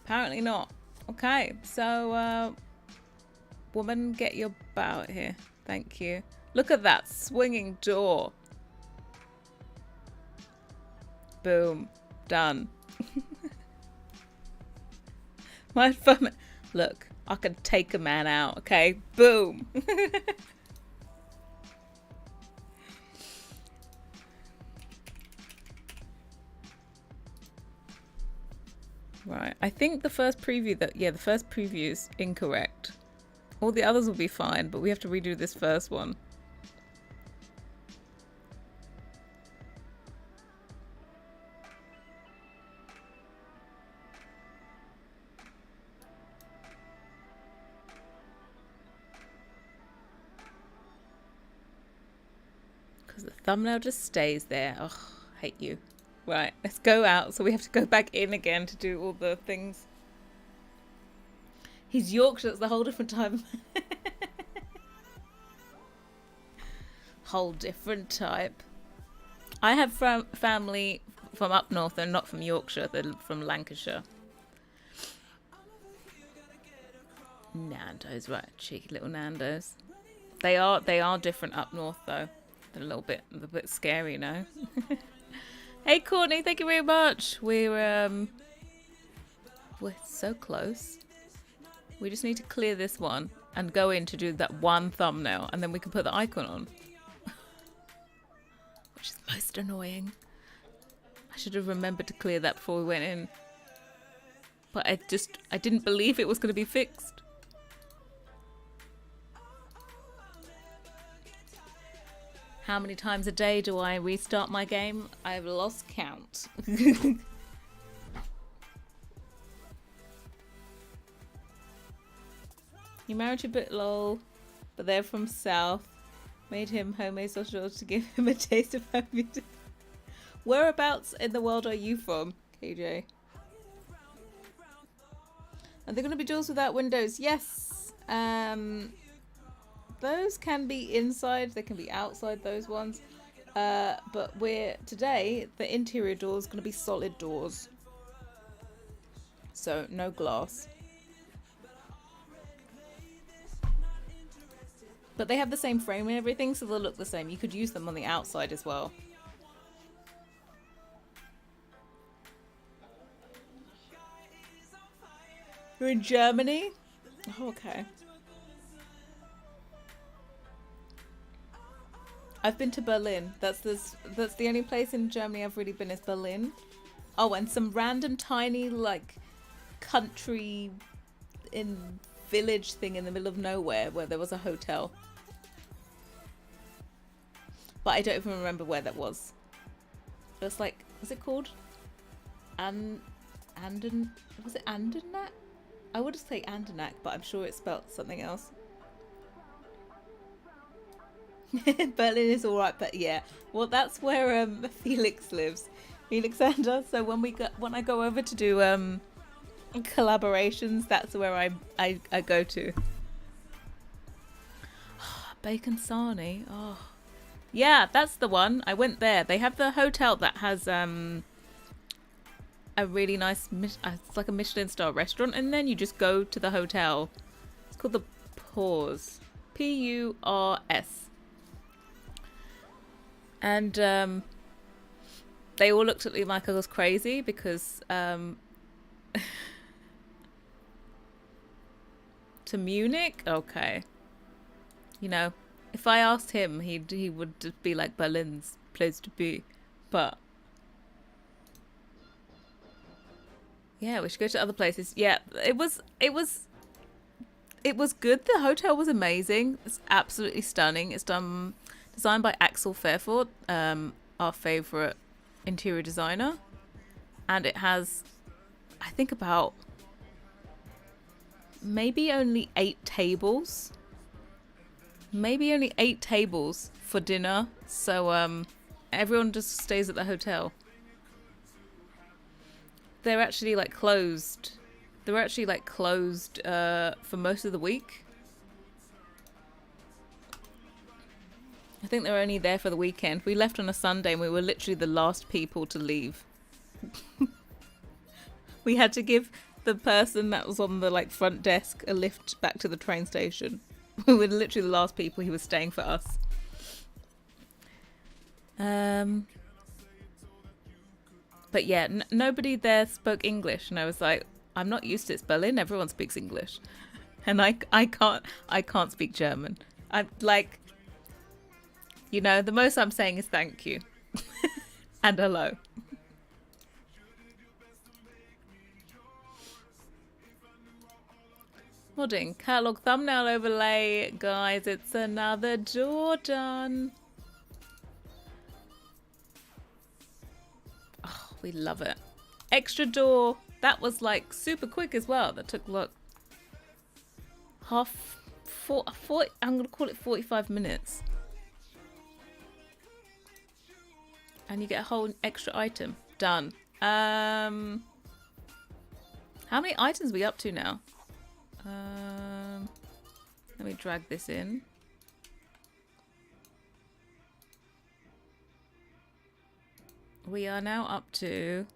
A: Apparently not. Okay, so woman, get your butt out here. Thank you. Look at that swinging door. Boom. Done. My fun. Look, I can take a man out, okay? Boom. Right, I think the first preview the first preview is incorrect. All the others will be fine, but we have to redo this first one. Because the thumbnail just stays there. Ugh, hate you. Right, let's go out. So we have to go back in again to do all the things. He's Yorkshire, it's a whole different time. Whole different type. I have family from up north. They're not from Yorkshire, they're from Lancashire. Nando's, right, cheeky little Nando's. They are different up north though. They're a little bit scary, you know. Hey Courtney, thank you very much. We're so close. We just need to clear this one and go in to do that one thumbnail, and then we can put the icon on. Which is most annoying. I should have remembered to clear that before we went in. But I didn't believe it was going to be fixed. How many times a day do I restart my game? I've lost count. You married a bit lol, but they're from south. Made him homemade sausage to give him a taste of home music. Whereabouts in the world are you from, KJ? Are they going to be doors without windows? Yes. Those can be inside, they can be outside, those ones. But today, the interior door is going to be solid doors. So, no glass. But they have the same frame and everything, so they'll look the same. You could use them on the outside as well. You're in Germany? Oh, okay. I've been to Berlin. That's the only place in Germany I've really been is Berlin. Oh, and some random tiny like country in village thing in the middle of nowhere where there was a hotel. But I don't even remember where that was. It was like, was it called Anden? Was it Andernach? I would say Andernach, but I'm sure it's spelled something else. Berlin is alright, but yeah. Well, that's where Felix lives. Felixander. So when I go over to do collaborations, that's where I go to. Bacon sarnie. Oh. Yeah, that's the one. I went there. They have the hotel that has a really nice it's like a Michelin star restaurant, and then you just go to the hotel. It's called the Purs. Purs. And they all looked at me like I was crazy because to Munich? Okay. You know, if I asked him, he would just be like, Berlin's place to be. But yeah, we should go to other places. Yeah, it was good. The hotel was amazing. It's absolutely stunning. It's designed by Axel Fairford, our favourite interior designer. And it has, I think, about maybe only 8 tables. Maybe only 8 tables for dinner. So everyone just stays at the hotel. They're actually like closed. They were actually like closed for most of the week. I think they were only there for the weekend. We left on a Sunday and we were literally the last people to leave. We had to give the person that was on the like front desk a lift back to the train station. We were literally the last people he was staying for us. But yeah, nobody there spoke English, and I was like, I'm not used to it. It's Berlin. Everyone speaks English, and I can't speak German. I'm like, you know, the most I'm saying is thank you and hello. Modding catalog thumbnail overlay, guys. It's another door done. Oh, we love it. Extra door. That was like super quick as well. That took look I'm gonna call it 45 minutes. And you get a whole extra item. Done. How many items are we up to now? Let me drag this in. We are now up to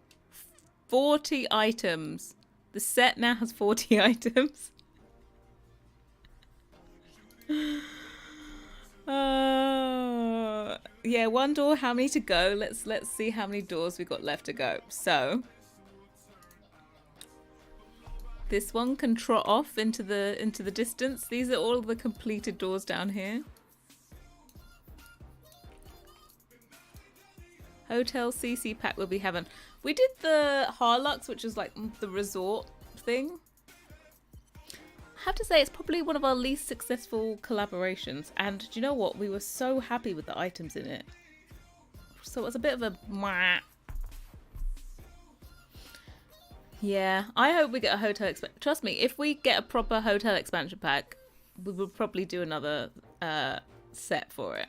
A: 40 items. The set now has 40 items. Yeah, one door. How many to go? Let's see how many doors we got left to go. So this one can trot off into the distance. These are all the completed doors down here. Hotel CC pack will be heaven. We did the Harlux, which is like the resort thing. I have to say it's probably one of our least successful collaborations. And do you know what? We were so happy with the items in it. So it was a bit of a mwah. Yeah, I hope we get a hotel expansion. Trust me, if we get a proper hotel expansion pack, we will probably do another set for it.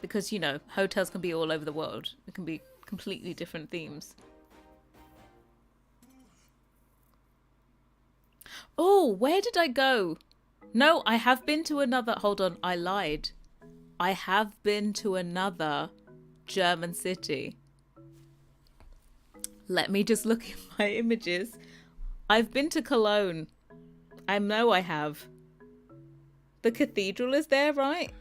A: Because, you know, hotels can be all over the world. It can be completely different themes. Oh, where did I go? No, I have been to another. Hold on, I lied. I have been to another German city. Let me just look at my images. I've been to Cologne. I know I have. The cathedral is there, right?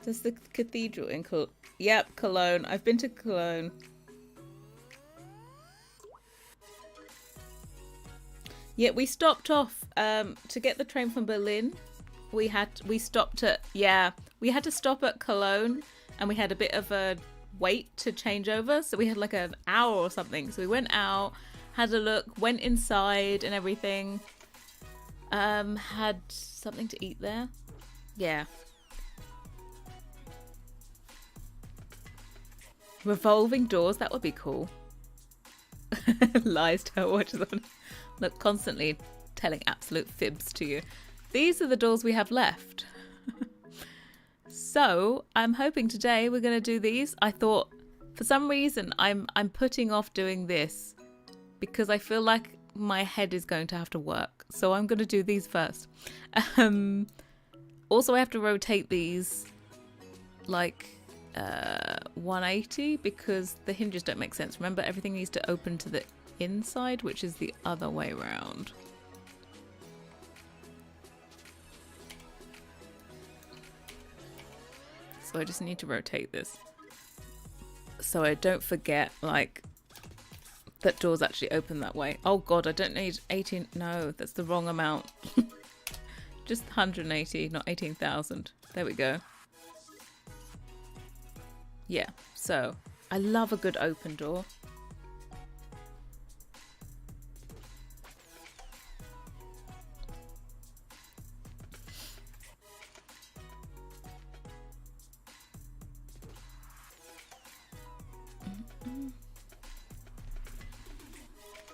A: There's the cathedral in Cologne. Yep, Cologne. I've been to Cologne. Yeah, we stopped off to get the train from Berlin. We stopped at, yeah, we had to stop at Cologne, and we had a bit of a wait to change over. So we had like an hour or something. So we went out, had a look, went inside and everything. Had something to eat there. Yeah. Revolving doors, that would be cool. Lies, don't watch them. Look, constantly telling absolute fibs to you. These are the doors we have left. So I'm hoping today we're going to do these. I thought for some reason I'm putting off doing this because I feel like my head is going to have to work. So I'm going to do these first. Also, I have to rotate these like 180 because the hinges don't make sense. Remember, everything needs to open to the inside, which is the other way around. So I just need to rotate this so I don't forget like that doors actually open that way. Oh god, I don't need 18. No, that's the wrong amount. Just 180, not 18,000. There we go. Yeah, so I love a good open door.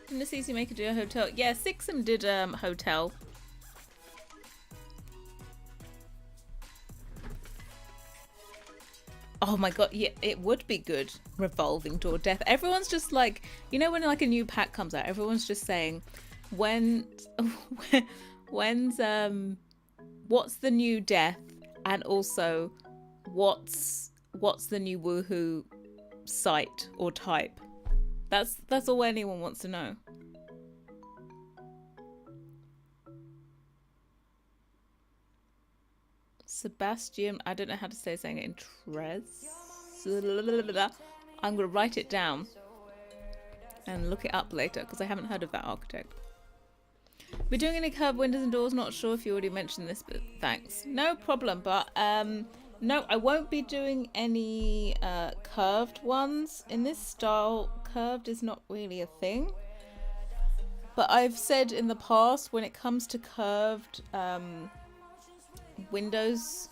A: Didn't this easy maker do a hotel? Yeah, Sixum did hotel. Oh my god, yeah, it would be good. Revolving door death. Everyone's just like, you know when like a new pack comes out, everyone's just saying, when's what's the new death, and also what's the new woohoo site or type. That's all anyone wants to know. Sebastian, I don't know how to say saying it in Trez. I'm gonna write it down and look it up later because I haven't heard of that architect. We're doing any curved windows and doors. Not sure if you already mentioned this, but thanks. No problem. But no, I won't be doing any curved ones in this style. Curved is not really a thing. But I've said in the past, when it comes to curved windows,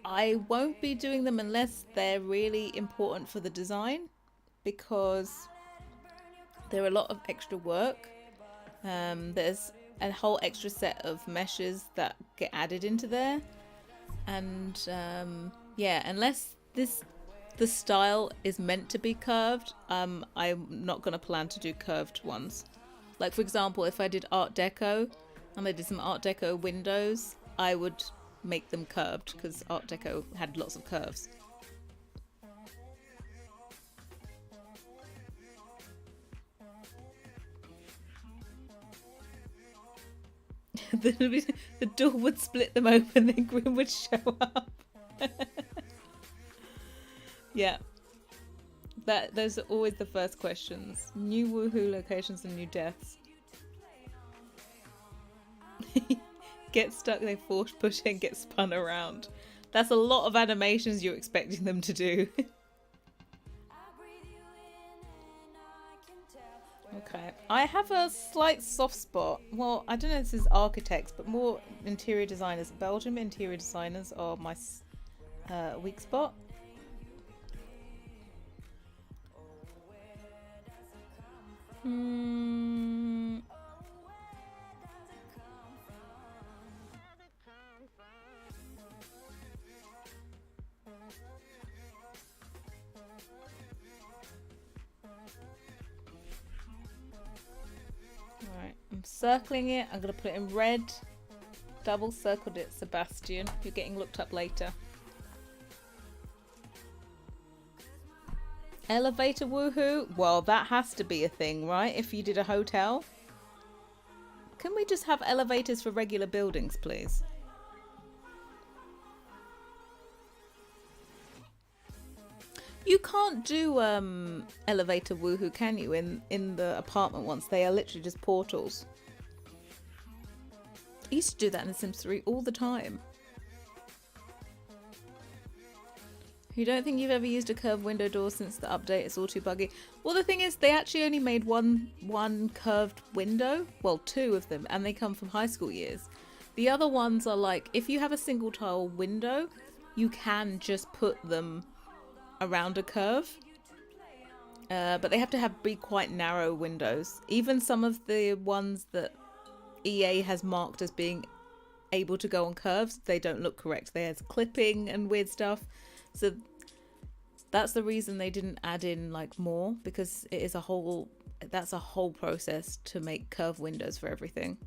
A: I won't be doing them unless they're really important for the design, because they're a lot of extra work. There's a whole extra set of meshes that get added into there, and yeah, unless the style is meant to be curved, I'm not going to plan to do curved ones. Like for example, if I did Art Deco and I did some Art Deco windows, I would make them curved because Art Deco had lots of curves. The door would split them open, then Grim would show up. Yeah, those are always the first questions. New woohoo locations and new deaths. Get stuck, they force push and get spun around. That's a lot of animations you're expecting them to do. Okay, I have a slight soft spot. Well, I don't know if this is architects, but more interior designers. Belgium interior designers are my weak spot. circling it. I'm going to put it in red. Double circled it, Sebastian. You're getting looked up later. Elevator woohoo? Well, that has to be a thing, right? If you did a hotel. Can we just have elevators for regular buildings, please? You can't do elevator woohoo, can you, in the apartment ones? They are literally just portals. I used to do that in The Sims 3 all the time. You don't think you've ever used a curved window door since the update? It's all too buggy. Well, the thing is, they actually only made one curved window. Well, 2 of them, and they come from high school years. The other ones are like, if you have a single tile window, you can just put them around a curve. But they have to be quite narrow windows. Even some of the ones that EA has marked as being able to go on curves, they don't look correct. There's clipping and weird stuff. So that's the reason they didn't add in like more, because it is that's a whole process to make curved windows for everything.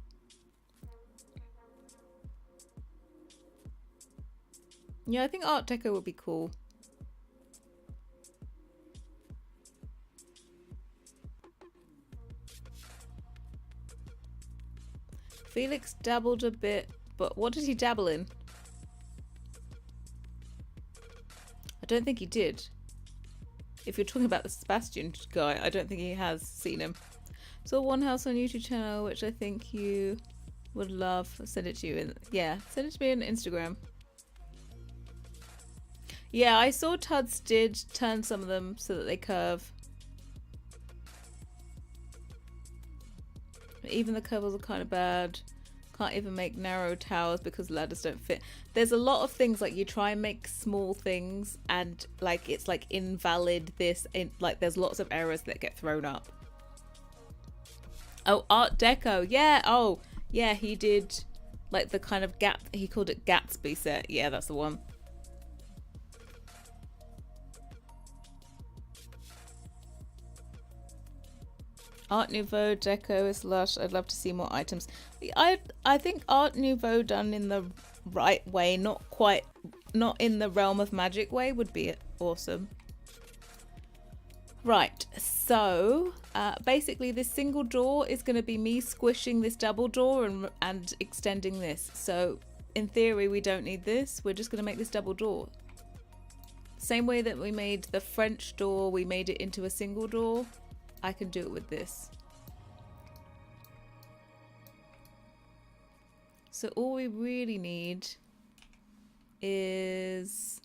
A: Yeah, I think Art Deco would be cool. Felix dabbled a bit, but what did he dabble in? I don't think he did. If you're talking about the Sebastian guy, I don't think he has seen him. Saw one house on YouTube channel, which I think you would love. I'll send it to you. Yeah, send it to me on Instagram. Yeah, I saw Tuds did turn some of them so that they curve. But even the curves are kind of bad. Can't even make narrow towers because ladders don't fit. There's a lot of things, like you try and make small things and like it's like invalid this, like there's lots of errors that get thrown up. Oh, Art Deco. Yeah. Oh, yeah, he did like the kind of he called it Gatsby set. Yeah, that's the one. Art Nouveau Deco is lush. I'd love to see more items. I think Art Nouveau done in the right way, not in the realm of magic way, would be awesome. Right, so basically this single door is going to be me squishing this double door and extending this. So in theory we don't need this. We're just going to make this double door. Same way that we made the French door, we made it into a single door. I can do it with this. So all we really need is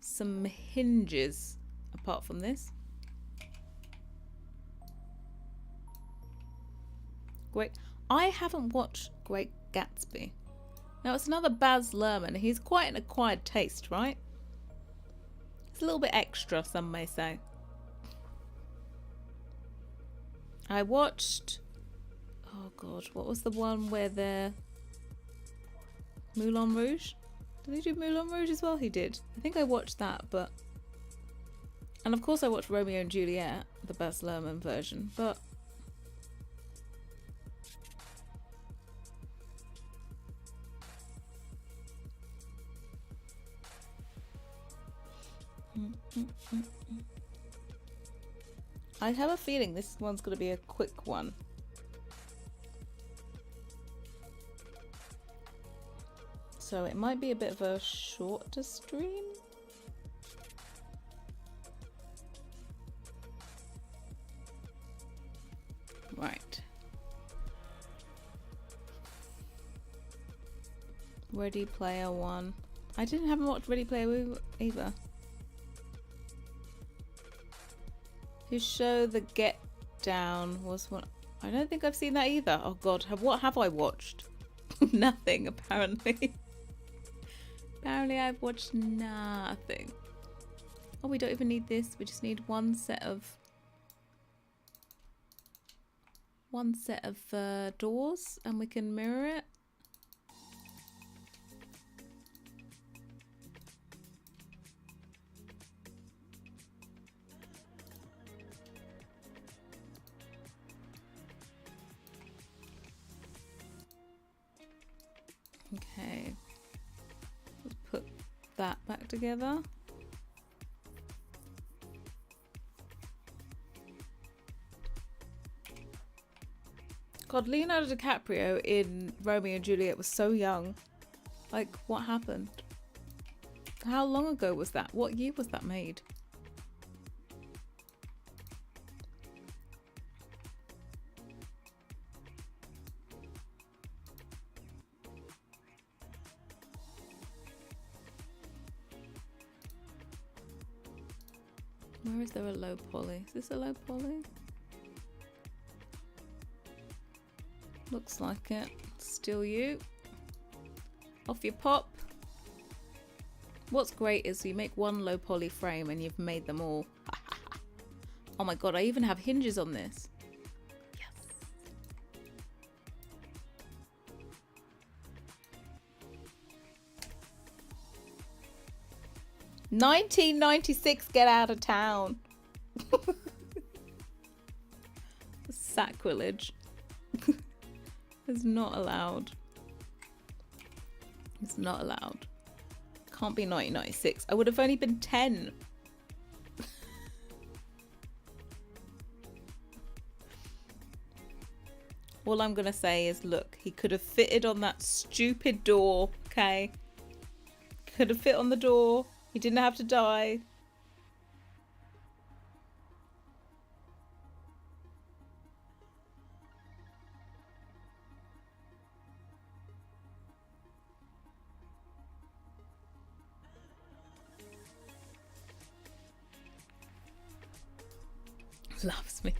A: some hinges apart from this. Great. I haven't watched Great Gatsby. Now it's another Baz Luhrmann. He's quite an acquired taste, right? It's a little bit extra, some may say. I watched, oh god, what was the one where they're Moulin Rouge? Did he do Moulin Rouge as well? He did. I think I watched that, but, and of course I watched Romeo and Juliet, the Baz Luhrmann version, but I have a feeling this one's going to be a quick one. So it might be a bit of a shorter stream. Right. Ready Player One. I haven't watched Ready Player One either. Whose show The Get Down was one. I don't think I've seen that either. Oh god, what have I watched? Nothing, apparently. Apparently I've watched nothing. Oh, we don't even need this. We just need one set of doors and we can mirror it. Okay. Let's put that back together. God, Leonardo DiCaprio in Romeo and Juliet was so young. Like, what happened? How long ago was that? What year was that made? Where is there a low poly? Is this a low poly? Looks like it. Still you. Off you pop. What's great is you make one low poly frame and you've made them all. Oh my god, I even have hinges on this. Yes. $19.96, get out of town. Sacrilege. It's not allowed. It's not allowed. Can't be 1996. I would have only been 10. All I'm gonna say is, look, he could have fitted on that stupid door, okay? Could have fit on the door. He didn't have to die. Loves me.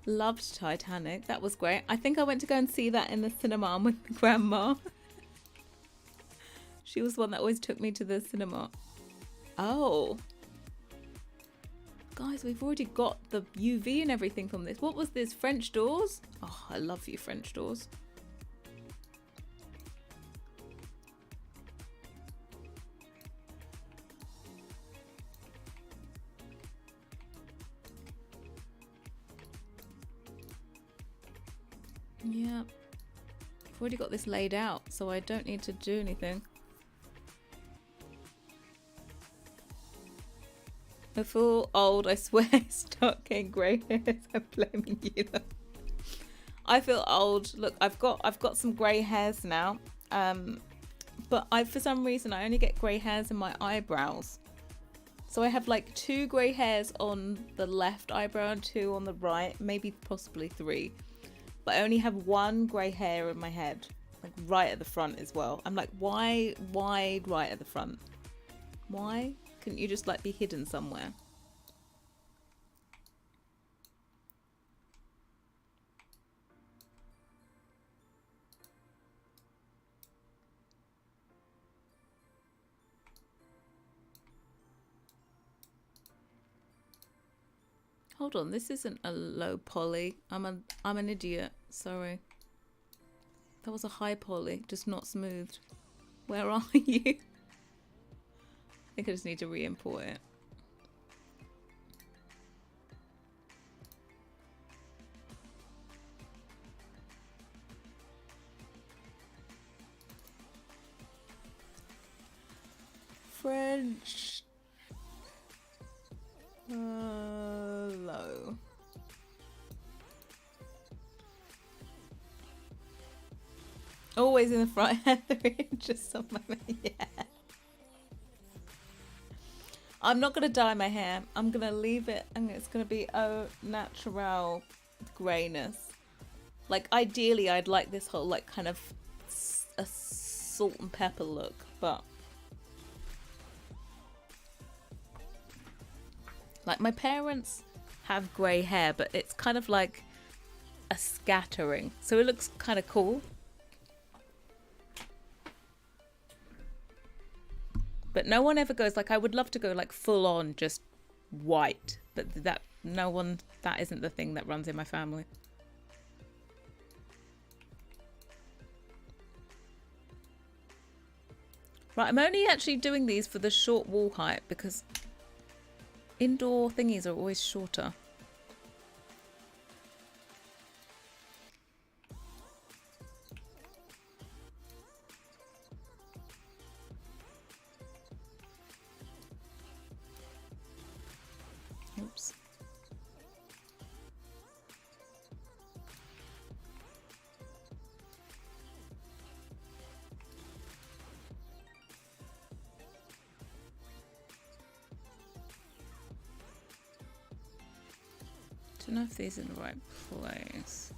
A: Loved Titanic. That was great. I think I went to go and see that in the cinema with grandma. She was one that always took me to the cinema. Oh. Guys, we've already got the UV and everything from this. What was this? French doors? Oh, I love you, French doors. Yeah, I've already got this laid out, so I don't need to do anything. I feel old, I swear. Start getting grey hairs. I'm blaming you. I feel old. Look, I've got some grey hairs now, but for some reason I only get grey hairs in my eyebrows. So I have like 2 grey hairs on the left eyebrow and 2 on the right, maybe possibly 3. But I only have 1 grey hair in my head, like right at the front as well. I'm like, why right at the front? Why? Couldn't you just like be hidden somewhere? Hold on, this isn't a low poly. I'm an idiot. Sorry. That was a high poly, just not smoothed. Where are you? I think I just need to re-import it. French. Low. Always in the front, 3 inches on my yeah. I'm not gonna dye my hair. I'm gonna leave it, and it's gonna be a natural grayness. Like ideally, I'd like this whole like kind of a salt and pepper look, but like my parents have grey hair, but it's kind of like a scattering, so it looks kind of cool. But no one ever goes like, I would love to go like full on just white, but that isn't the thing that runs in my family. Right, I'm only actually doing these for the short wall height because indoor thingies are always shorter. Don't know if these are in the right place.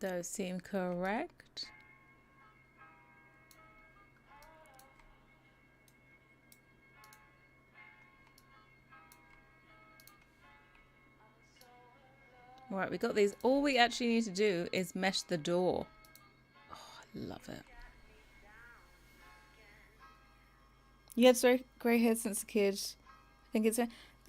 A: Those seem correct. Right, we got these. All we actually need to do is mesh the door. Oh, I love it. You had grey hair since a kid. I think it's...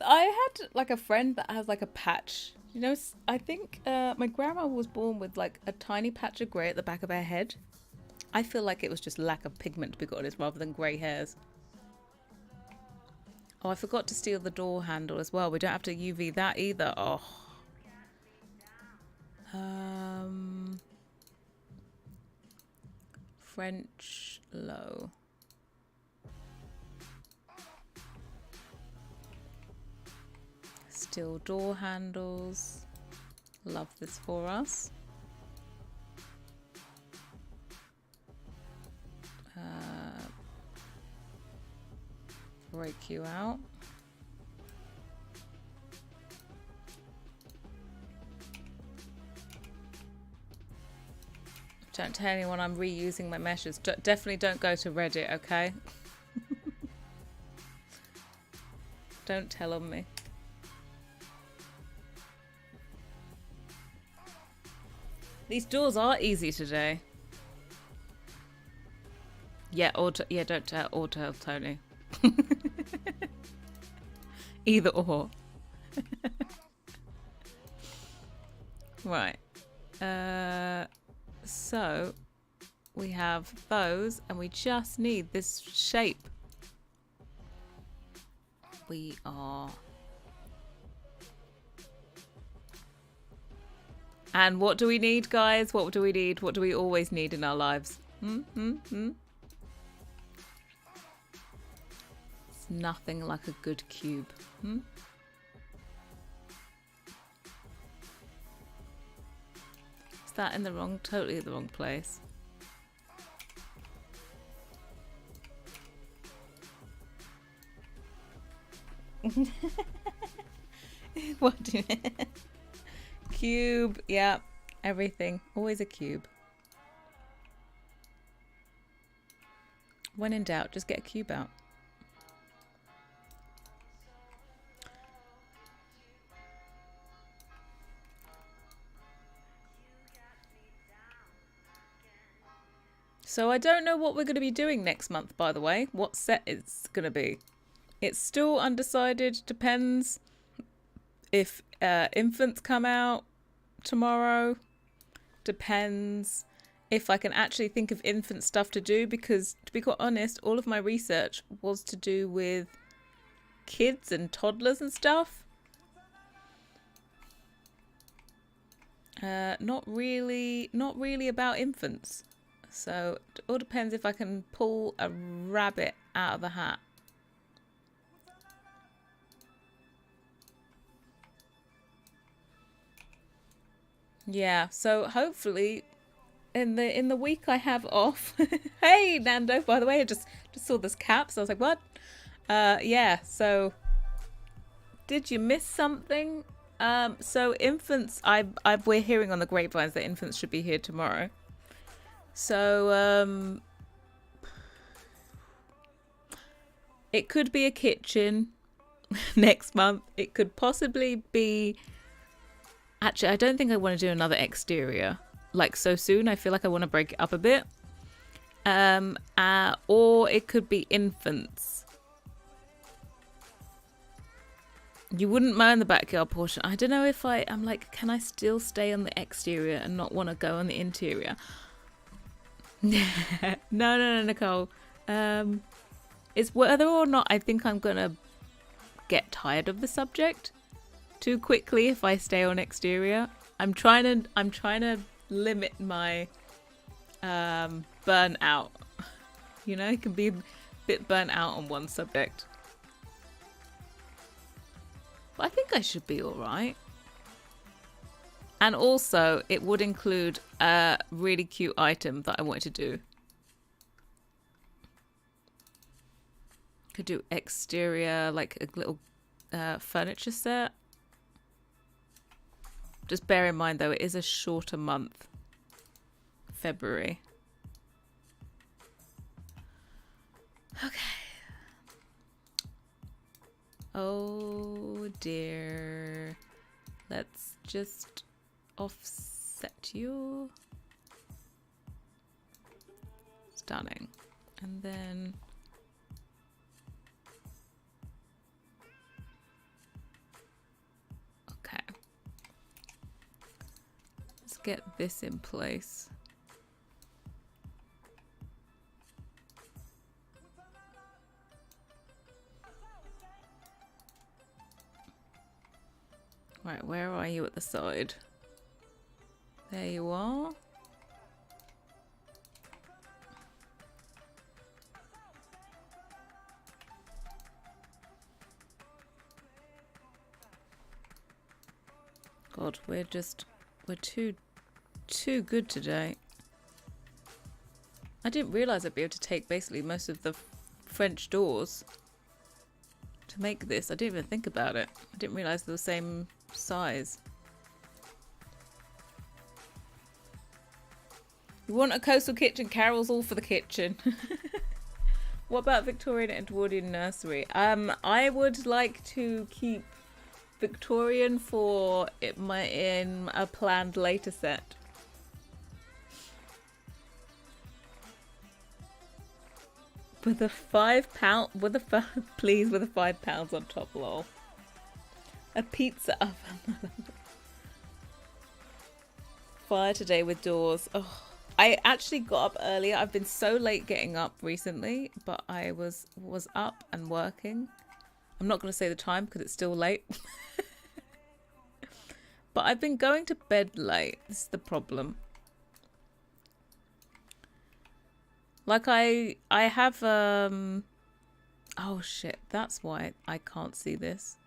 A: I had like a friend that has like a patch. You know, I think my grandma was born with like a tiny patch of grey at the back of her head. I feel like it was just lack of pigment, to be honest, rather than grey hairs. Oh, I forgot to steal the door handle as well. We don't have to UV that either. Oh. French low. Steel door handles. Love this for us. Break you out. Don't tell anyone I'm reusing my meshes. Definitely don't go to Reddit, okay? Don't tell on me. These doors are easy today. Yeah, don't tell Tony. Either or. Right. So we have those and we just need this shape. We are... And what do we need, guys? What do we need? What do we always need in our lives? It's nothing like a good cube. Is that in the wrong, totally the wrong place? What do you... Cube, yeah, everything. Always a cube. When in doubt, just get a cube out. So I don't know what we're going to be doing next month, by the way. What set it's going to be. It's still undecided. Depends if infants come out tomorrow. Depends if I can actually think of infant stuff to do, because to be quite honest, all of my research was to do with kids and toddlers and stuff. Not really about infants. So it all depends if I can pull a rabbit out of the hat. Yeah, so hopefully in the week I have off. Hey Nando, by the way, I just saw this cap, so I was like, what? Yeah, so did you miss something? So infants, we're hearing on the grapevines that infants should be here tomorrow. So it could be a kitchen next month. It could possibly be... Actually, I don't think I want to do another exterior like so soon. I feel like I want to break it up a bit. Or it could be infants. You wouldn't mow the backyard portion. I don't know if I'm like, can I still stay on the exterior and not want to go on the interior? No, Nicole. It's whether or not I think I'm gonna get tired of the subject too quickly if I stay on exterior. I'm trying to limit my burnout. You know, it can be bit burnt out on one subject. But I think I should be alright. And also, it would include a really cute item that I wanted to do. Could do exterior, like a little furniture set. Just bear in mind, though, it is a shorter month. February. Okay. Oh, dear. Let's just offset you. Stunning. And then okay. Let's get this in place. Right, where are you at the side? There you are. God, we're too good today. I didn't realize I'd be able to take basically most of the French doors to make this. I didn't even think about it. I didn't realize they're the same size. You want a coastal kitchen? Carol's all for the kitchen. What about Victorian and Edwardian nursery? I would like to keep Victorian for in a planned later set. With a £5, please, with a £5 on top, lol. A pizza oven. Fire today with doors. Oh, I actually got up earlier. I've been so late getting up recently, but I was up and working. I'm not going to say the time because it's still late. But I've been going to bed late. This is the problem. Like I have oh shit, that's why I can't see this.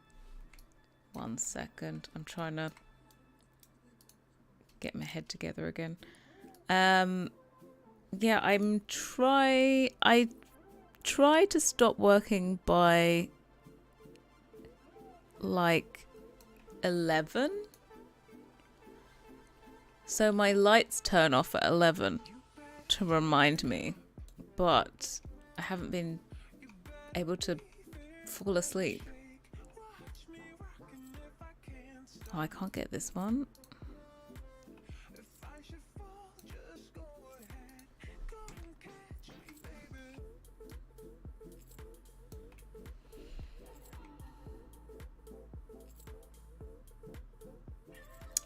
A: 1 second. I'm trying to get my head together again. Yeah, I try to stop working by like 11. So my lights turn off at 11 to remind me, but I haven't been able to fall asleep. Oh, I can't get this one.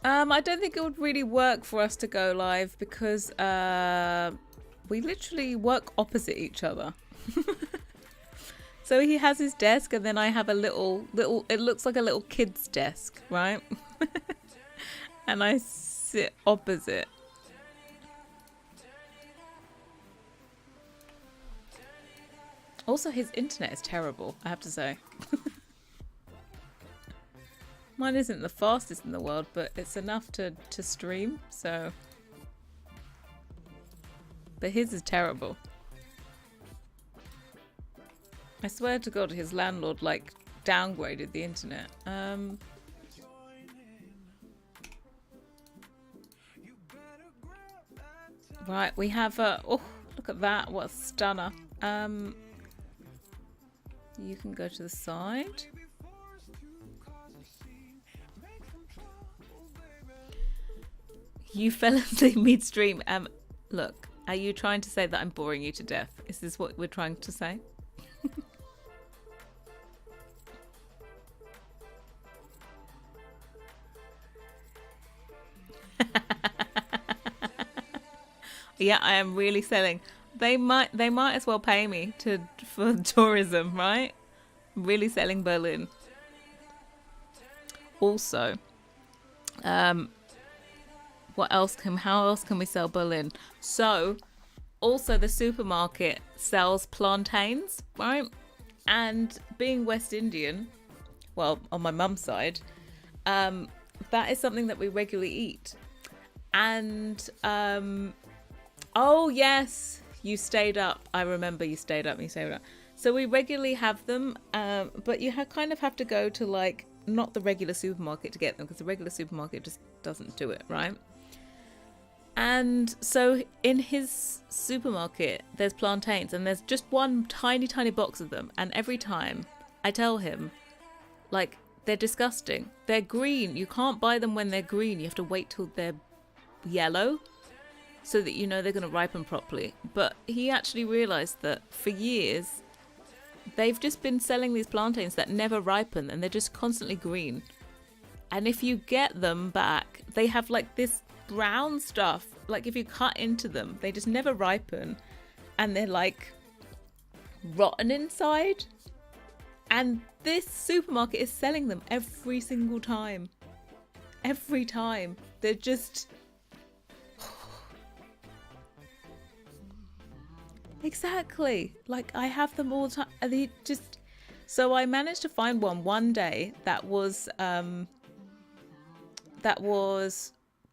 A: I don't think it would really work for us to go live because we literally work opposite each other. So he has his desk and then I have a little, it looks like a little kid's desk, right? And I sit opposite. Also, his internet is terrible, I have to say. Mine isn't the fastest in the world, but it's enough to stream, so... But his is terrible. I swear to God, his landlord, like, downgraded the internet. Right, we have a... Oh, look at that. What a stunner. You can go to the side. You fell asleep mid-stream. Look, are you trying to say that I'm boring you to death? Is this what we're trying to say? Yeah, I am really selling. They might as well pay me for tourism, right? Really selling Berlin. Also, how else can we sell Berlin? So, also the supermarket sells plantains, right? And being West Indian, well, on my mum's side, that is something that we regularly eat. And oh yes, you stayed up. I remember you stayed up. So we regularly have them, but you kind of have to go to like not the regular supermarket to get them, because the regular supermarket just doesn't do it, right? And so in his supermarket, there's plantains, and there's just one tiny, tiny box of them. And every time I tell him, like, they're disgusting. They're green. You can't buy them when they're green. You have to wait till they're yellow so that you know they're going to ripen properly. But he actually realized that for years, they've just been selling these plantains that never ripen, and they're just constantly green. And if you get them back, they have like this brown stuff. Like if you cut into them, they just never ripen, and they're like rotten inside. And this supermarket is selling them every single time. Every time. They're just... Exactly. Like I have them all the time. And they just... So I managed to find one day that was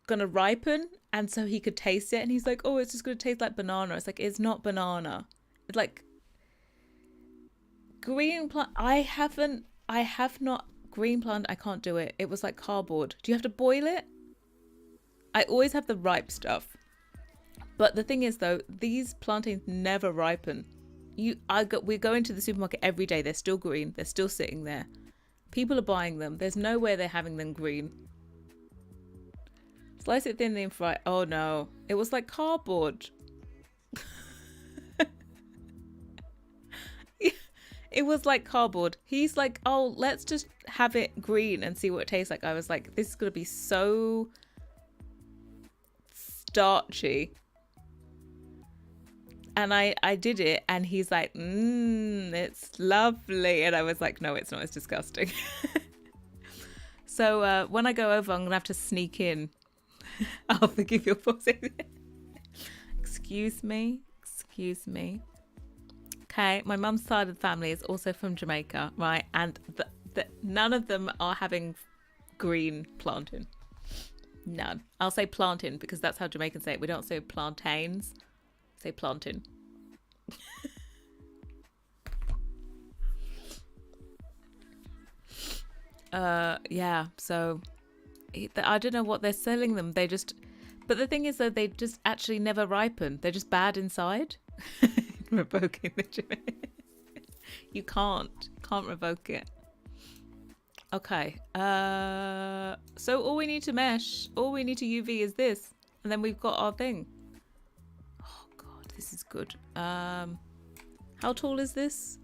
A: gonna ripen, and so he could taste it, and he's like, oh, it's just gonna taste like banana. It's like, it's not banana. It's like green plant. I have not green plant. I can't do it. It was like cardboard. Do you have to boil it? I always have the ripe stuff. But the thing is though, these plantains never ripen. We go into the supermarket every day. They're still green. They're still sitting there. People are buying them. There's no way they're having them green. Slice it thinly and fry. Oh no, it was like cardboard. It was like cardboard. He's like, oh, let's just have it green and see what it tastes like. I was like, this is gonna be so starchy. And I did it, and he's like, it's lovely. And I was like, no, it's not. It's disgusting. So when I go over, I'm gonna have to sneak in. I'll forgive your pause. Excuse me. Okay, my mum's side of the family is also from Jamaica, right? And none of them are having green plantain. None. I'll say plantain because that's how Jamaicans say it. We don't say plantains. Say plantain. Yeah, so I don't know what they're selling them. But the thing is though, they just actually never ripen. They're just bad inside. Revoking the Jamaican. You can't revoke it. Okay. So all we need to mesh, all we need to UV is this, and then we've got our thing. Oh god, this is good. How tall is this?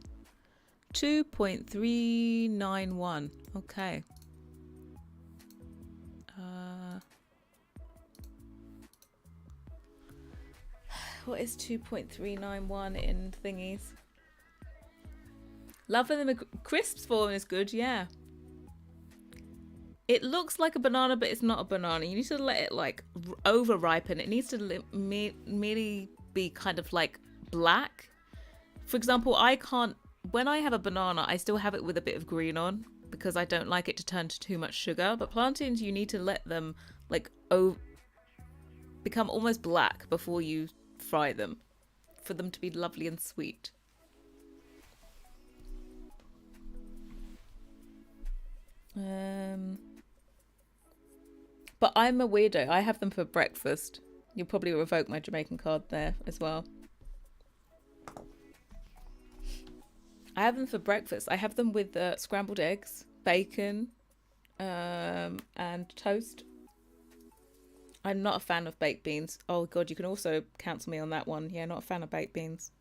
A: 2.391. Okay. What is 2.391 in thingies? Love in the crisps form is good, yeah. It looks like a banana, but it's not a banana. You need to let it like over ripen. It needs to merely be kind of like black. For example, when I have a banana, I still have it with a bit of green on because I don't like it to turn to too much sugar. But plantains, you need to let them like become almost black before you fry them for them to be lovely and sweet. But I'm a weirdo. I have them for breakfast. You'll probably revoke my Jamaican card there as well. I have them for breakfast. I have them with scrambled eggs, bacon, and toast. I'm not a fan of baked beans. Oh god, you can also cancel me on that one. Yeah, not a fan of baked beans.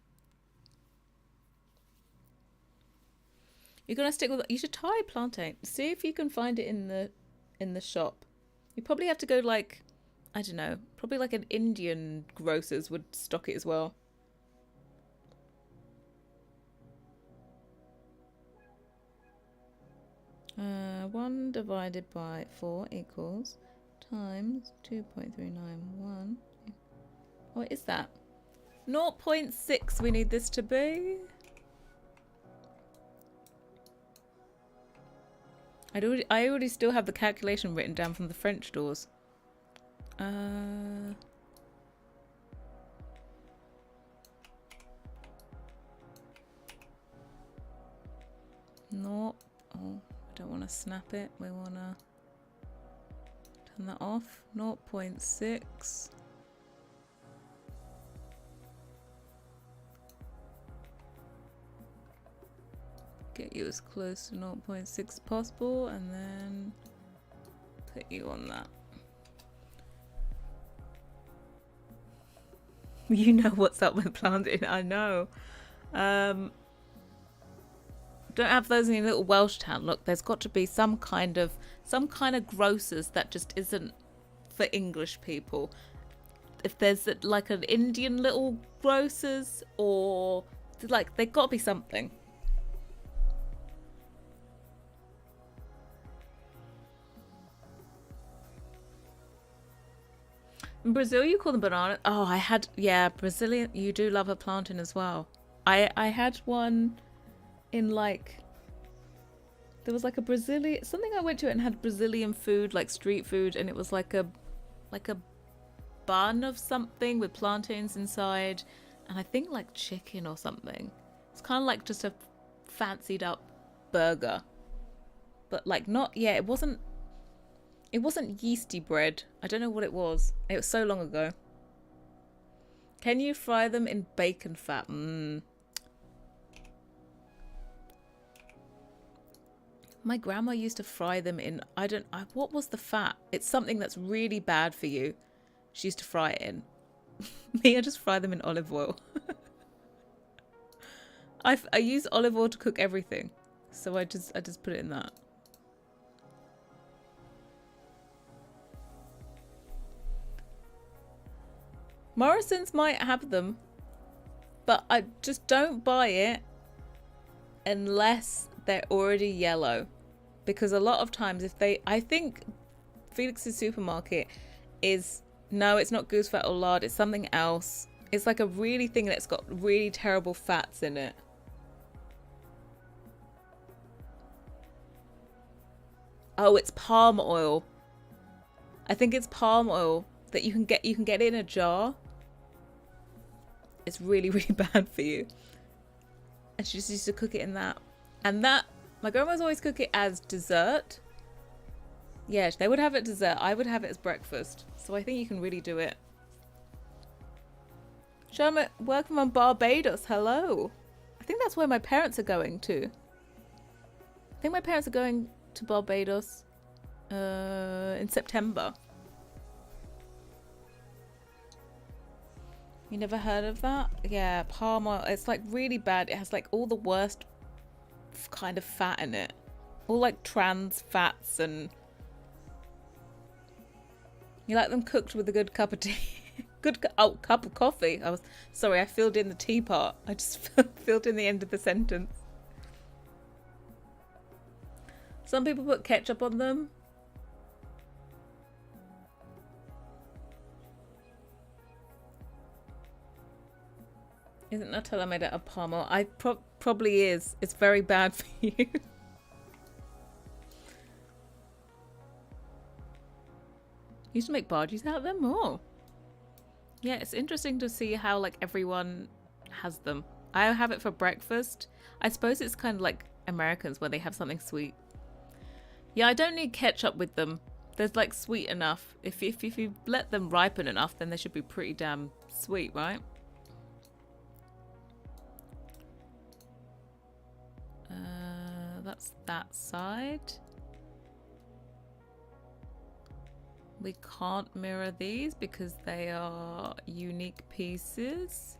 A: You're gonna stick with. You should try plantain. See if you can find it in the shop. You probably have to go like, I don't know, probably like an Indian grocers would stock it as well. Uh, 1 divided by 4 equals times 2.391. What is that? 0.6 we need this to be. I already still have the calculation written down from the French doors. 0. Oh, I don't want to snap it. We want to turn that off. 0.6. Get you as close to 0.6 as possible, and then put you on that. You know what's up with planting. I know. Don't have those in a little Welsh town. Look, there's got to be some kind of grocers that just isn't for English people. If there's like an Indian little grocers, or like, they've got to be something. In Brazil, you call them bananas. Oh, yeah, Brazilian. You do love a plantain as well. I had one in, like, there was like a Brazilian, something I went to and had Brazilian food, like street food, and it was like a bun of something with plantains inside, and I think like chicken or something. It's kind of like just a fancied up burger, but like not, yeah, it wasn't yeasty bread. I don't know what it was. It was so long ago. Can you fry them in bacon fat? My grandma used to fry them in, what was the fat? It's something that's really bad for you. She used to fry it in. Me, I just fry them in olive oil. I use olive oil to cook everything. So I just put it in that. Morrison's might have them, but I just don't buy it unless they're already yellow, because a lot of times I think Felix's supermarket is, no, it's not goose fat or lard, it's something else. It's like a really thing that's got really terrible fats in it. Oh, it's palm oil. I think it's palm oil that you can get it in a jar. It's really, really bad for you. And she just used to cook it in that. And that, my grandma's always cook it as dessert. Yeah, they would have it dessert. I would have it as breakfast. So I think you can really do it. Sherman, welcome from Barbados. Hello. I think that's where my parents are going to. I think my parents are going to Barbados in September. You never heard of that? Yeah, palm oil. It's like really bad. It has like all the worst kind of fat in it. All like trans fats, and you like them cooked with a good cup of tea. Cup of coffee. I filled in the tea part. I just filled in the end of the sentence. Some people put ketchup on them. Isn't Nutella made out of palm oil? I probably is. It's very bad for you. You used to make bhajis out of them? Oh. Yeah, it's interesting to see how like everyone has them. I have it for breakfast. I suppose it's kind of like Americans where they have something sweet. Yeah, I don't need ketchup with them. There's like sweet enough. If you let them ripen enough, then they should be pretty damn sweet, right? That's that side. We can't mirror these because they are unique pieces,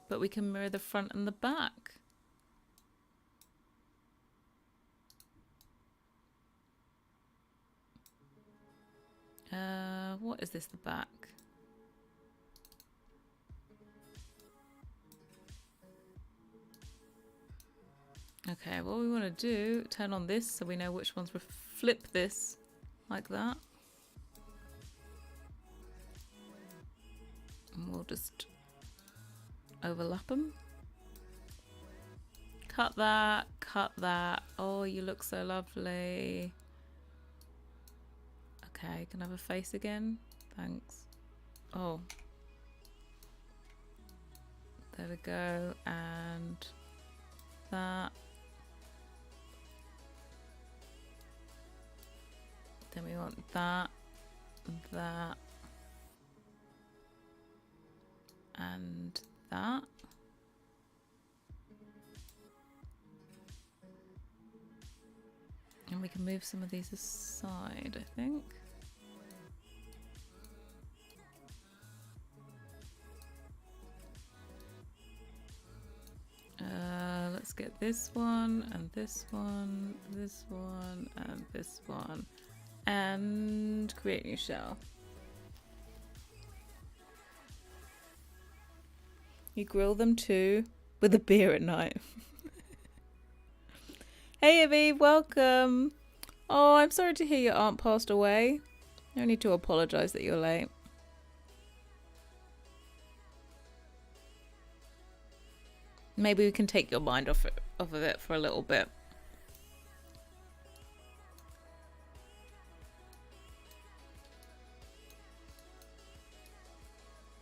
A: but we can mirror the front and the back. What is this, the back? Okay, what we want to do, turn on this so we know which ones. Flip this like that. And we'll we'll just overlap them. Cut that, cut that. Oh, you look so lovely. Okay, can I have a face again? Thanks. Oh. There we go, and that. Then we want that, that, and that. And we can move some of these aside, I think. Let's get this one, and this one, this one, and this one. And create new shell. You grill them too with a beer at night. Hey Aviv, welcome. Oh, I'm sorry to hear your aunt passed away. No need to apologise that you're late. Maybe we can take your mind off of it for a little bit.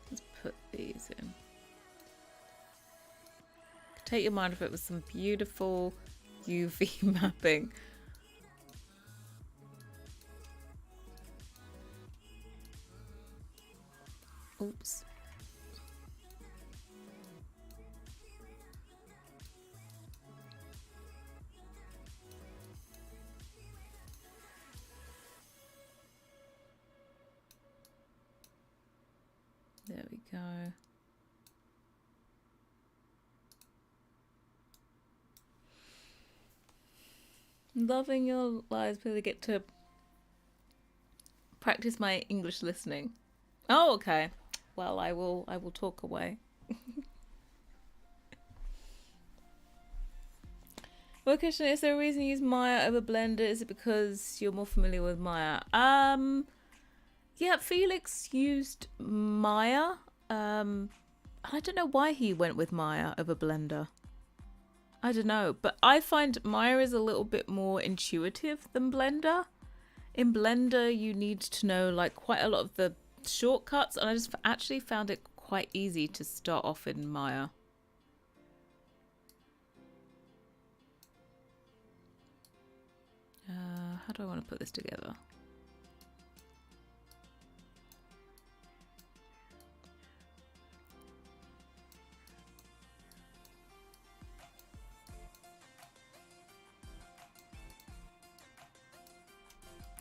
A: Let's put these in. Take your mind off it with some beautiful UV mapping. Oops. There we go. Loving your lives, really get to practice my English listening. Oh, okay. Well, I will talk away. Well, question, is there a reason you use Maya over Blender? Is it because you're more familiar with Maya? Yeah, Felix used Maya. I don't know why he went with Maya over Blender. I don't know, but I find Maya is a little bit more intuitive than Blender. In Blender, you need to know like quite a lot of the shortcuts, and I just actually found it quite easy to start off in Maya. How do I want to put this together?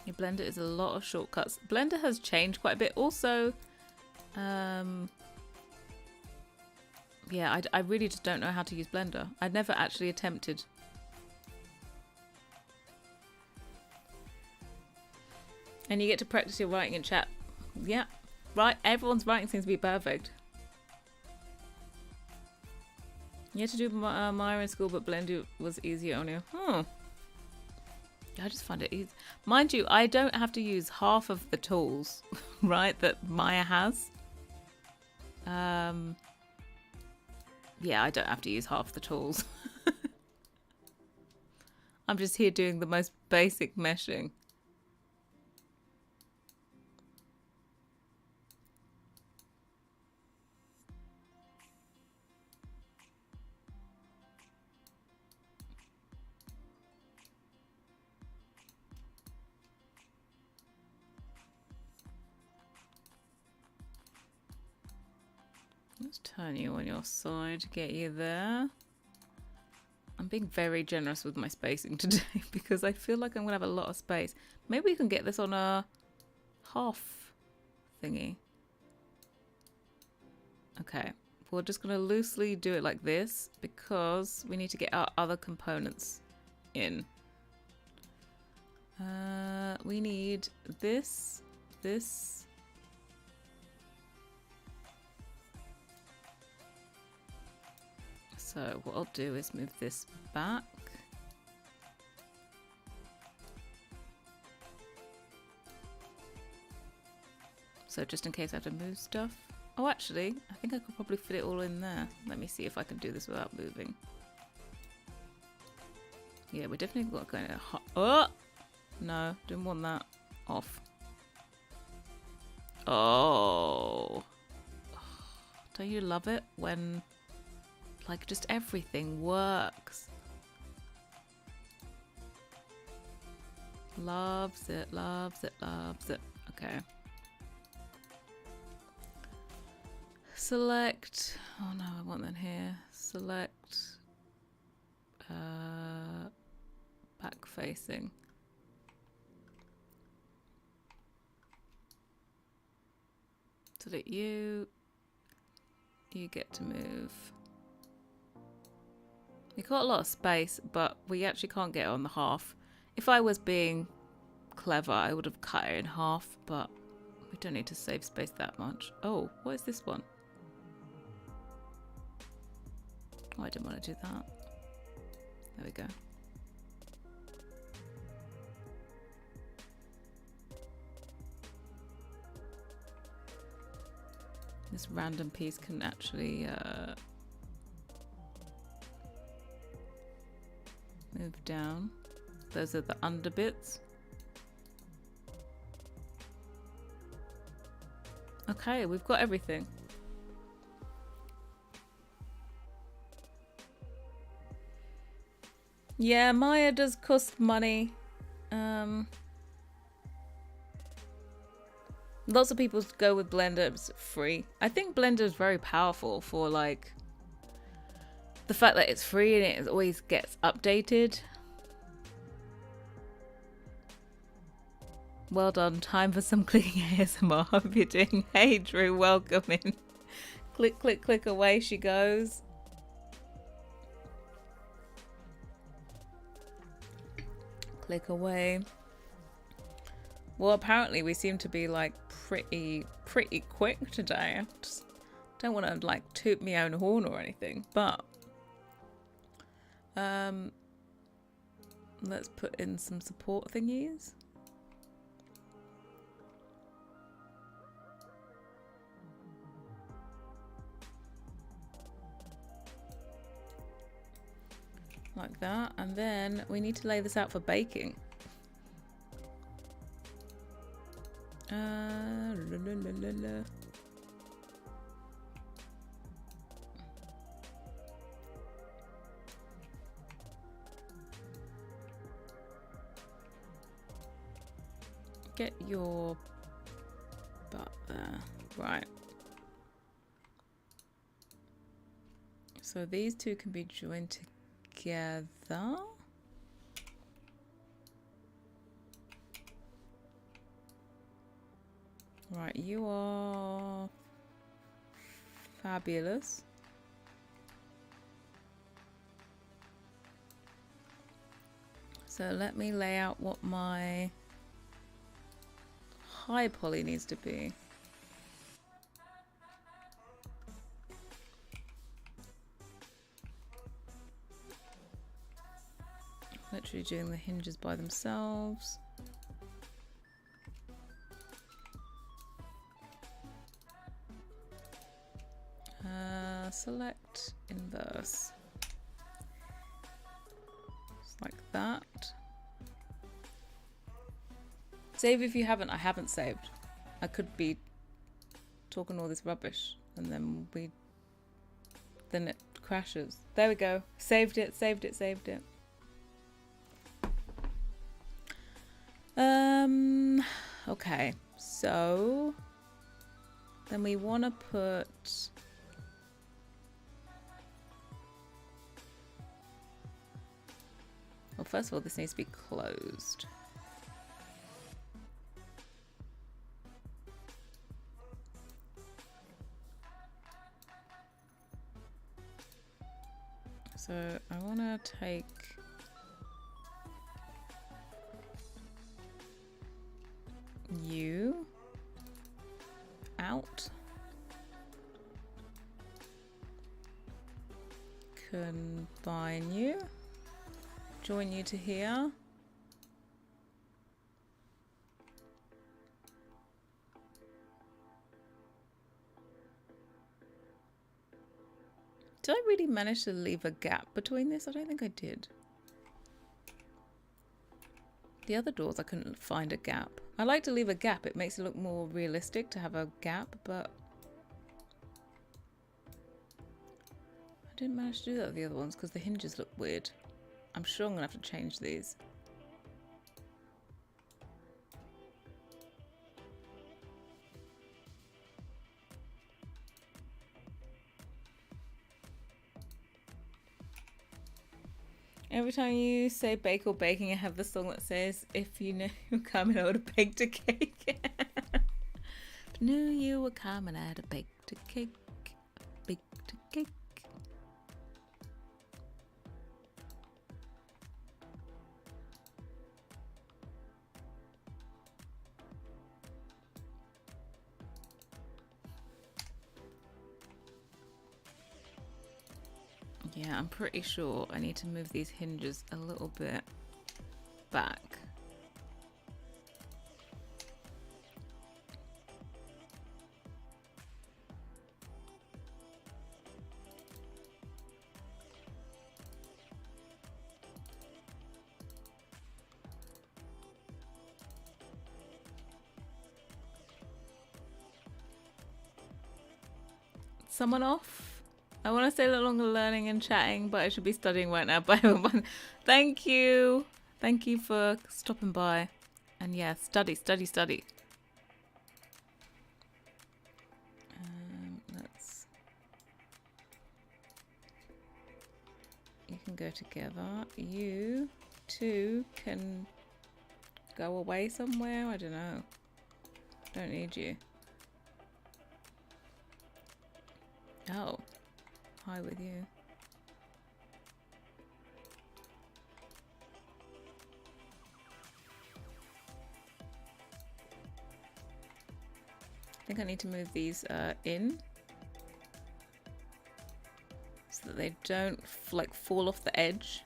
A: Yeah, Blender is a lot of shortcuts. Blender has changed quite a bit. Also, yeah, I really just don't know how to use Blender. I'd never actually attempted. And you get to practice your writing in chat. Yeah, right. Everyone's writing seems to be perfect. You had to do Maya in school, but Blender was easier on you. I just find it easy. Mind you, I don't have to use half of the tools, right, that Maya has. Yeah, I don't have to use half the tools. I'm just here doing the most basic meshing. Let's turn you on your side to get you there. I'm being very generous with my spacing today because I feel like I'm going to have a lot of space. Maybe we can get this on a half thingy. Okay, we're just going to loosely do it like this because we need to get our other components in. We need this, this. So what I'll do is move this back. So just in case I have to move stuff. Oh, actually, I think I could probably fit it all in there. Let me see if I can do this without moving. Yeah, we're definitely not going to... Oh! No, didn't want that. Off. Oh. Don't you love it when, like, just everything works? Loves it, loves it, loves it. Okay. Select. Oh no, I want that here. Select. Back facing. Select you. You get to move. We got a lot of space, but we actually can't get it on the half. If I was being clever, I would have cut it in half, but we don't need to save space that much. Oh, what is this one? Oh, I didn't want to do that. There we go. This random piece can actually move down. Those are the under bits. Okay, we've got everything. Yeah, Maya does cost money. Lots of people go with Blender, it's free. I think Blender is very powerful for like the fact that it's free and it always gets updated. Well done, time for some clicking ASMR. Hope you're doing. Hey Drew, welcome in. Click, click, click, away she goes. Click away. Well, apparently we seem to be like pretty quick today. I just don't want to like toot my own horn or anything, but let's put in some support thingies. Like that, and then we need to lay this out for baking. Get your butt there. Right. So these two can be joined together. Right, you are fabulous. So let me lay out what my high poly needs to be. Literally doing the hinges by themselves. Select inverse. Just like that. Save if you haven't. I haven't saved. I could be talking all this rubbish and then it crashes. There we go. Saved it, saved it, saved it. Okay, so then we want to put well, first of all, this needs to be closed. So I want to take you out, combine you, join you to here, really manage to leave a gap between this? I don't think I did. The other doors I couldn't find a gap. I like to leave a gap. It makes it look more realistic to have a gap, but I didn't manage to do that with the other ones because the hinges look weird. I'm sure I'm gonna have to change these. Every time you say bake or baking, I have the song that says, if you knew you were coming, I would have baked a cake. If knew you were coming, I'd have baked a cake. Baked a cake. Yeah, I'm pretty sure I need to move these hinges a little bit back. Someone off? I want to stay a little longer learning and chatting, but I should be studying right now. But thank you. Thank you for stopping by. And yeah, study. Let's... You can go together. You two can go away somewhere. I don't know. Don't need you. Oh. Hi with you. I think I need to move these in so that they don't like fall off the edge,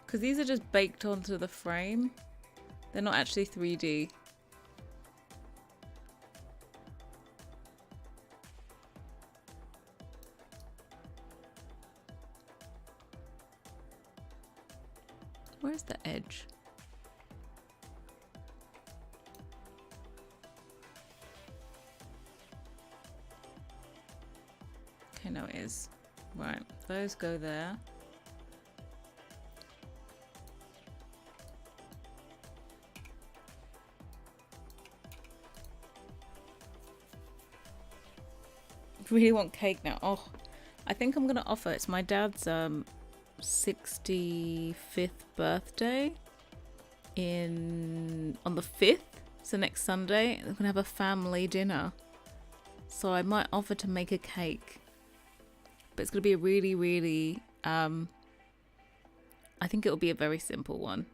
A: because these are just baked onto the frame. They're not actually 3D. Where's the edge? Okay, no, it is. Right, those go there. Really want cake now. Oh, I think I'm gonna offer. It's my dad's 65th birthday on the 5th, so next Sunday. We're gonna have a family dinner, so I might offer to make a cake, but it's gonna be a really I think it'll be a very simple one,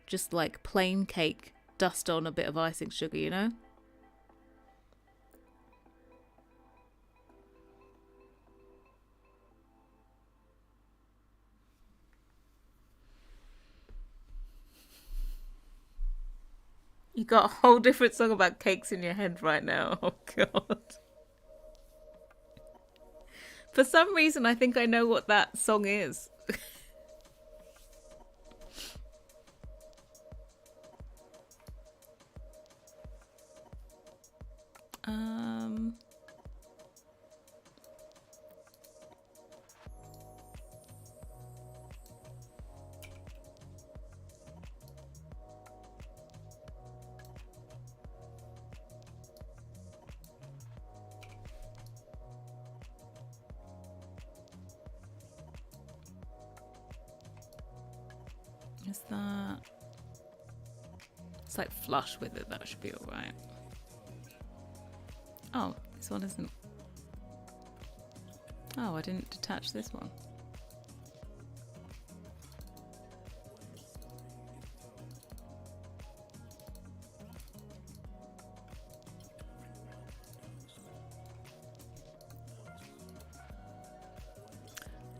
A: just like plain cake, dust on a bit of icing sugar, you know. You got a whole different song about cakes in your head right now. Oh, God. For some reason, I think I know what that song is. Is that... It's like flush with it. That should be alright. Oh, this one isn't... Oh, I didn't detach this one.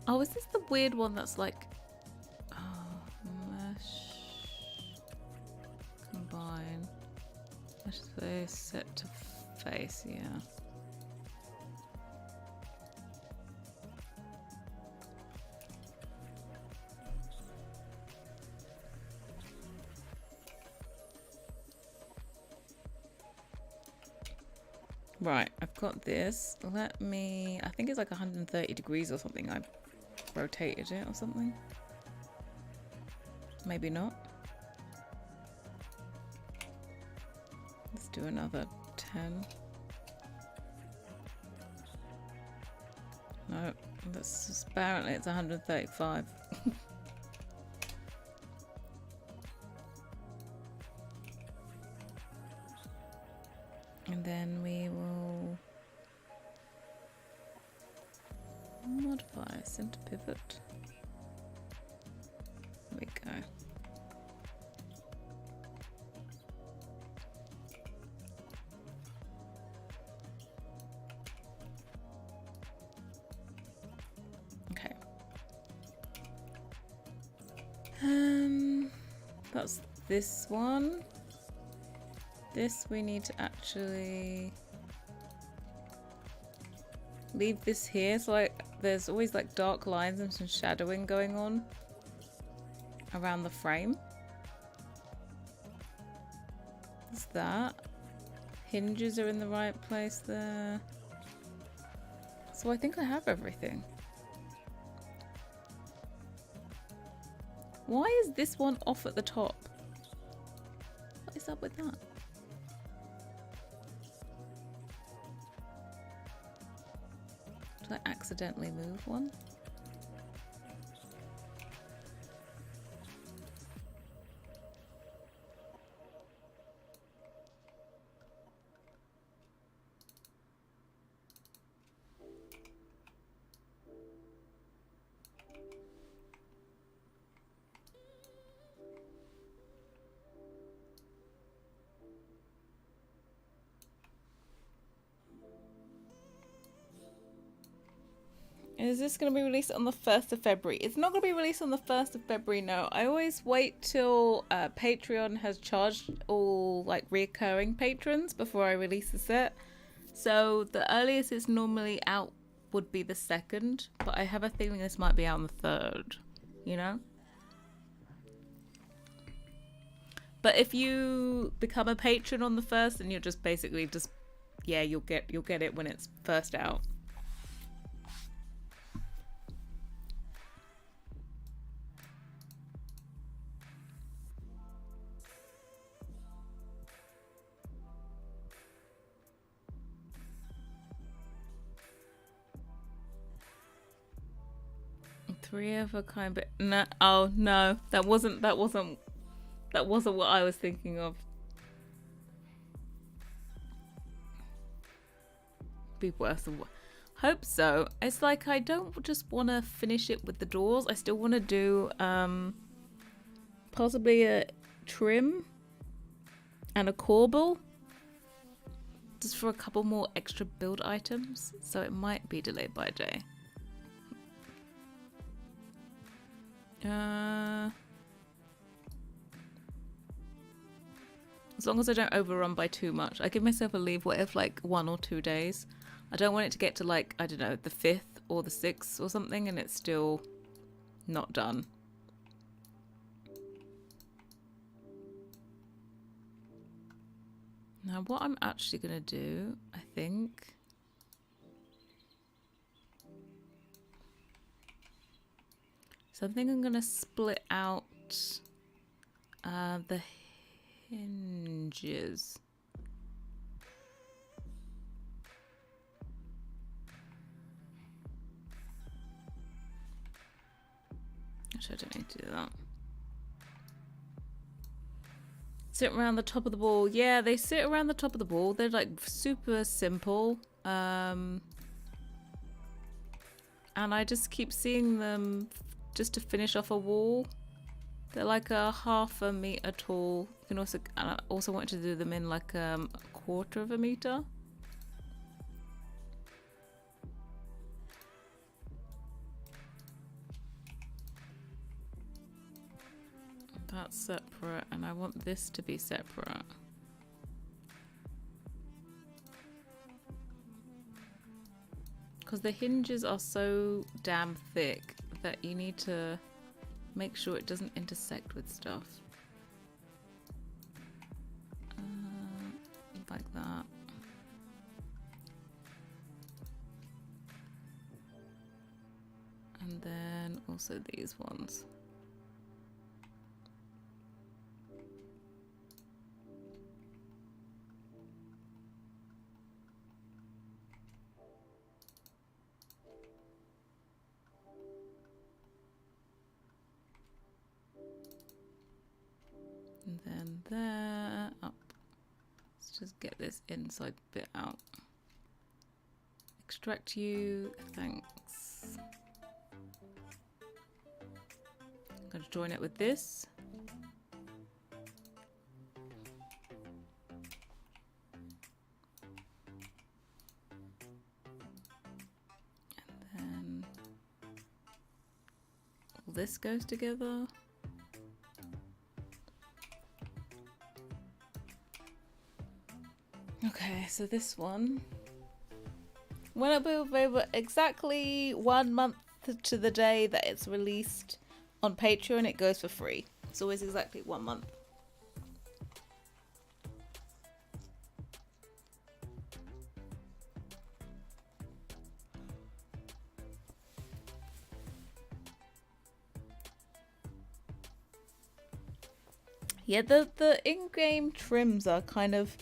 A: Oh, is this the weird one that's like... Face set to face, yeah. Right, I've got this. Let me... I think it's like 130 degrees or something. I rotated it or something. Maybe not. Let's do another 10. No, that's just, apparently it's 135. And then we will modify center pivot. There we go. Okay. That's this one. This we need to actually leave this here, so like there's always like dark lines and some shadowing going on around the frame. What's that? Hinges are in the right place there. So I think I have everything. Why is this one off at the top? What is up with that? Did I accidentally move one? Is this going to be released on the 1st of February? It's not going to be released on the 1st of February, no. I always wait till Patreon has charged all like recurring patrons before I release the set. So the earliest it's normally out would be the 2nd, but I have a feeling this might be out on the 3rd, you know? But if you become a patron on the 1st, then you're just basically just, yeah, you'll get it when it's first out. Three of a kind, but no. Oh no, that wasn't what I was thinking of. Be worse than what? Hope so. It's like I don't just want to finish it with the doors. I still want to do possibly a trim and a corbel, just for a couple more extra build items. So it might be delayed by a day. As long as I don't overrun by too much. I give myself a leave, what if like 1 or 2 days. I don't want it to get to like, I don't know, the 5th or the 6th or something and it's still not done. Now what I'm actually going to do, I think... So I think I'm going to split out the hinges. Actually, I don't need to do that. Sit around the top of the ball. Yeah, they sit around the top of the ball. They're like super simple. And I just keep seeing them just to finish off a wall. They're like a 1/2 meter tall. You can also, and I also want to do them in like a 1/4 meter. That's separate, and I want this to be separate. Because the hinges are so damn thick that you need to make sure it doesn't intersect with stuff. Like that. And then also these ones. And then there, up. Let's just get this inside bit out. Extract you, thanks. I'm going to join it with this. And then all this goes together. Okay, so this one, when it will be over exactly 1 month to the day that it's released on Patreon, it goes for free. It's always exactly 1 month. Yeah, the in-game trims are kind of,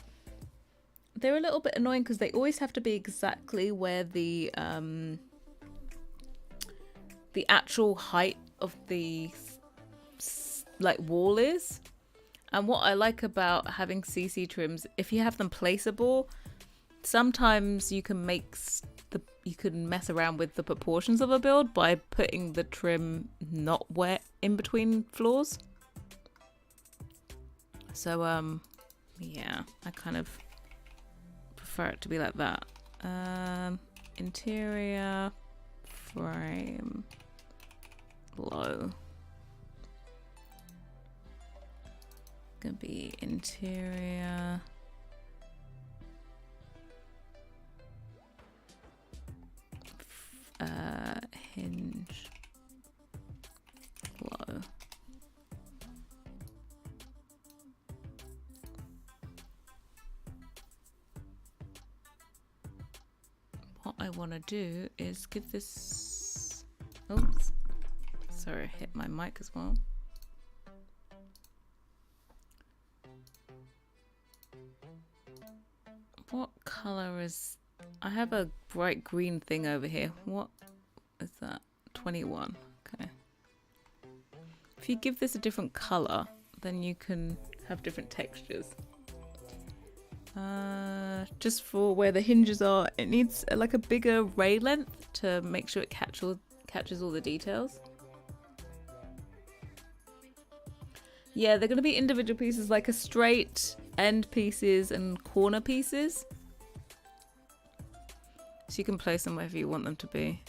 A: they're a little bit annoying because they always have to be exactly where the actual height of the like wall is. And what I like about having CC trims, if you have them placeable, sometimes you can you can mess around with the proportions of a build by putting the trim not where in between floors. So yeah, I kind of prefer it to be like that. Interior frame low. Gonna be interior hinge low. What I want to do is give this, oops, sorry, I hit my mic as well. What color is, I have a bright green thing over here. What is that? 21. Okay. If you give this a different color, then you can have different textures. Just for where the hinges are, it needs like a bigger ray length to make sure it catches all the details. Yeah, they're going to be individual pieces, like a straight end pieces and corner pieces. So you can place them wherever you want them to be.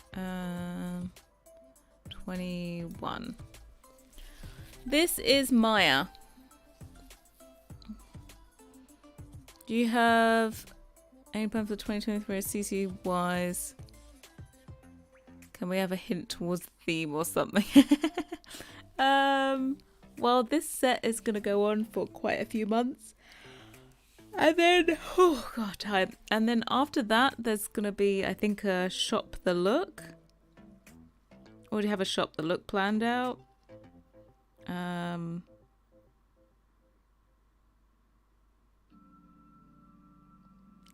A: 21. This is Maya. Do you have any plans for 2023 CC wise? Can we have a hint towards the theme or something? Well, this set is going to go on for quite a few months. And then, oh god, time. And then after that, there's going to be, I think, a shop the look. Already have a shop the look planned out.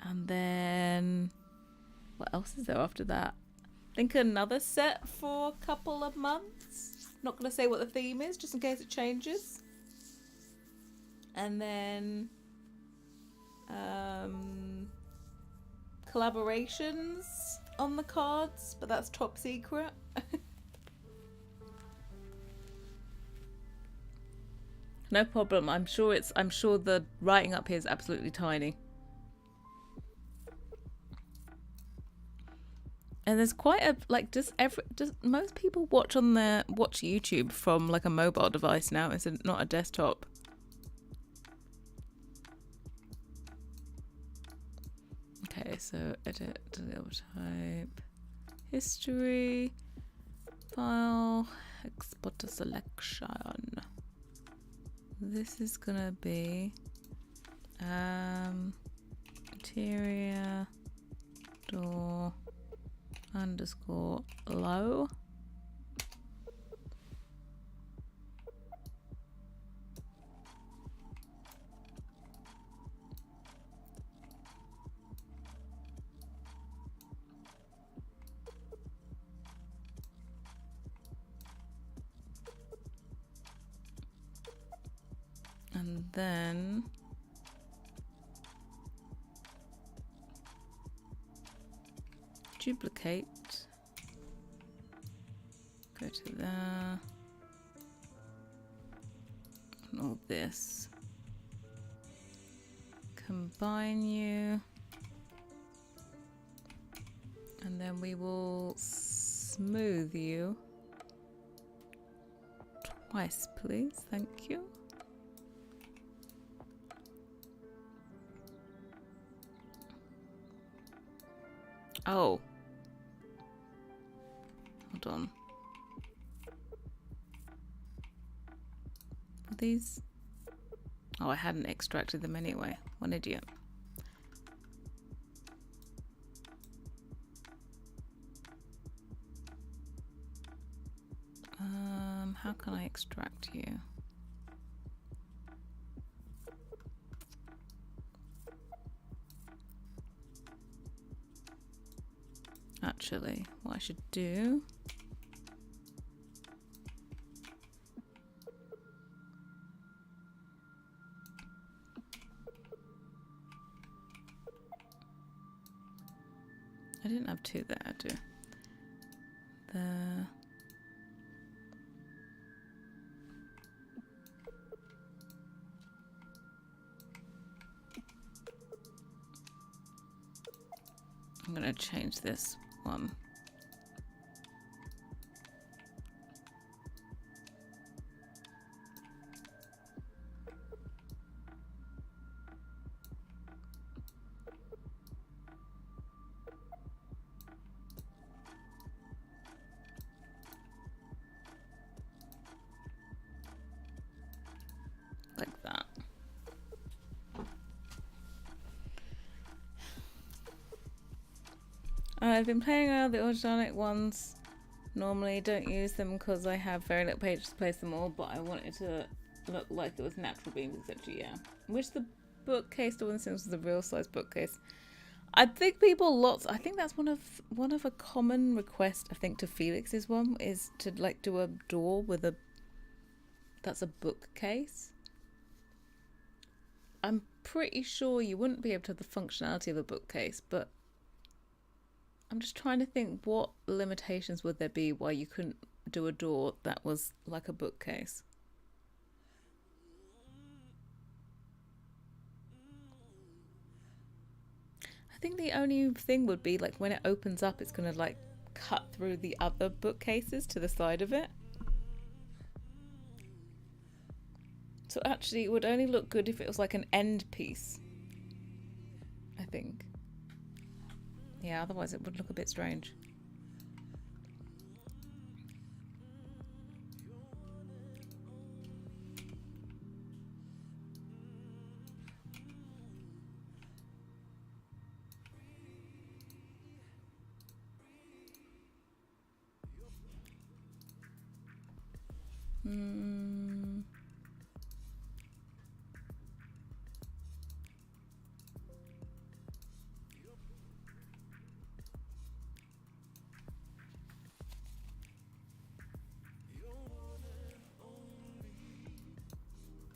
A: And then what else is there after that? I think another set for a couple of months. Not going to say what the theme is, just in case it changes. And then collaborations on the cards, but that's top secret. No problem. I'm sure the writing up here is absolutely tiny. And there's quite a, like, does most people watch YouTube from like a mobile device now? Is it not a desktop? Okay, so edit, delete, type, history, file, export to selection. This is gonna be interior door _ low. And then duplicate, go to there, and all this. Combine you, and then we will smooth you twice, please. Thank you. Oh, hold on. Are these? Oh, I hadn't extracted them anyway. What an idiot. How can I extract you? Actually, what I should do I didn't have two there, do there. I'm going to change this one. Like that. I've been playing around the organic ones. Normally don't use them because I have very little pages to place them all, but I wanted to look like it was natural beams, etc. Yeah. Wish the bookcase to one Sims was a real size bookcase. I think I think that's one of a common request I think to Felix's one is to like do a door with that's a bookcase. I'm pretty sure you wouldn't be able to have the functionality of a bookcase, but I'm just trying to think what limitations would there be why you couldn't do a door that was like a bookcase. I think the only thing would be like when it opens up, it's going to like cut through the other bookcases to the side of it. So actually it would only look good if it was like an end piece, I think. Yeah, otherwise it would look a bit strange.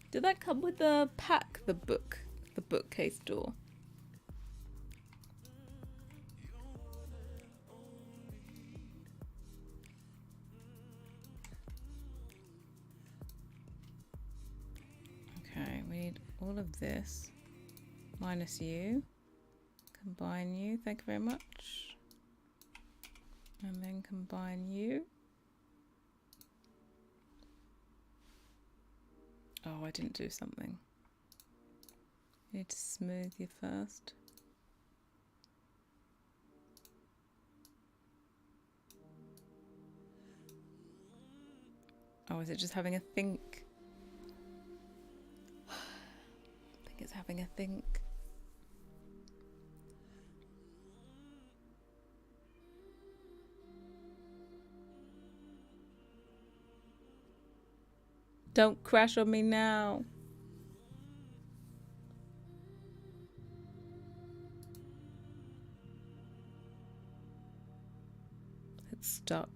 A: Did that come with the pack, the bookcase door? Okay, we need all of this minus you. Combine you, thank you very much. And then combine you. Oh, I didn't do something. Need to smooth you first. Oh, is it just having a think? I think it's having a think. Don't crash on me now. It's stuck.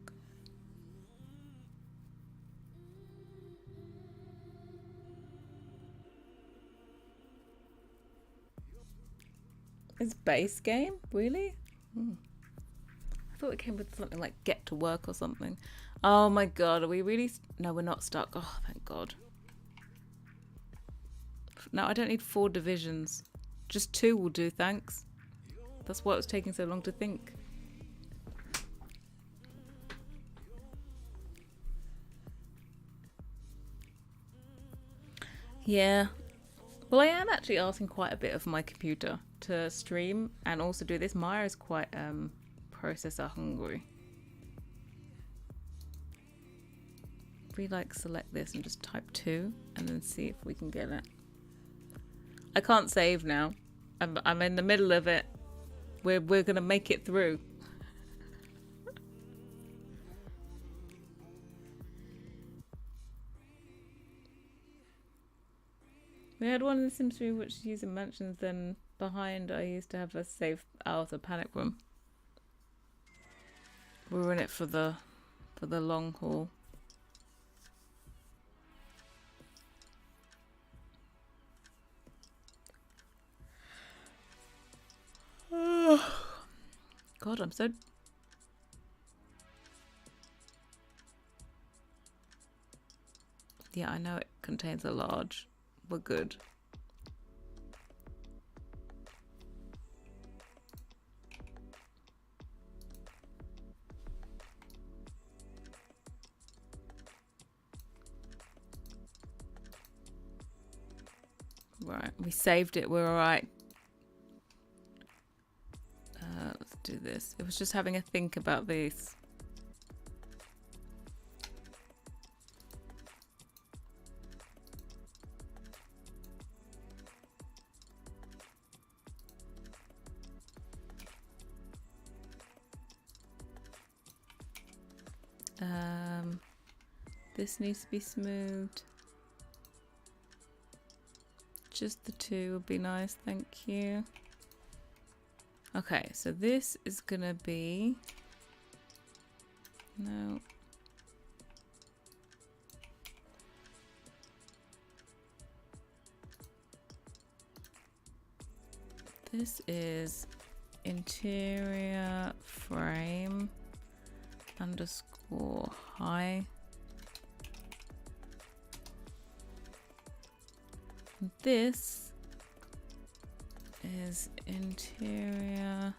A: It's base game? Really? I thought it came with something like get to work or something. Oh my god, are we really... No, we're not stuck. Oh, thank god. No, I don't need 4 divisions. Just 2 will do, thanks. That's why it was taking so long to think. Yeah. Well, I am actually asking quite a bit of my computer to stream and also do this. Maya is quite processor hungry. If we like select this and just type 2 and then see if we can get it. I can't save now. I'm in the middle of it. We're gonna make it through. We had one in the Sims 3 which is using mansions, then behind I used to have a safe out of panic room. We were in it for the long haul. God, I'm so... Yeah, I know it contains a large. We're good. Right, we saved it. We're all right. Let's do this. It was just having a think about these. This needs to be smoothed. Just the 2 would be nice, thank you. Okay, so this is gonna be... No. This is interior frame underscore high. This is interior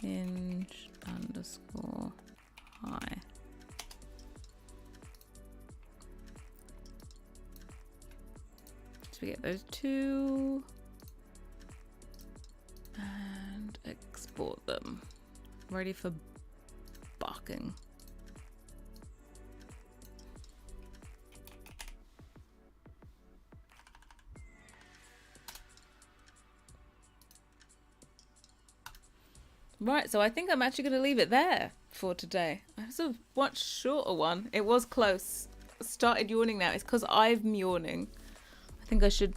A: hinge underscore high. So we get those 2 and export them. Ready for barking. Right, so I think I'm actually going to leave it there for today. I have a much shorter one. It was close. Started yawning now. It's because I'm yawning. I think I should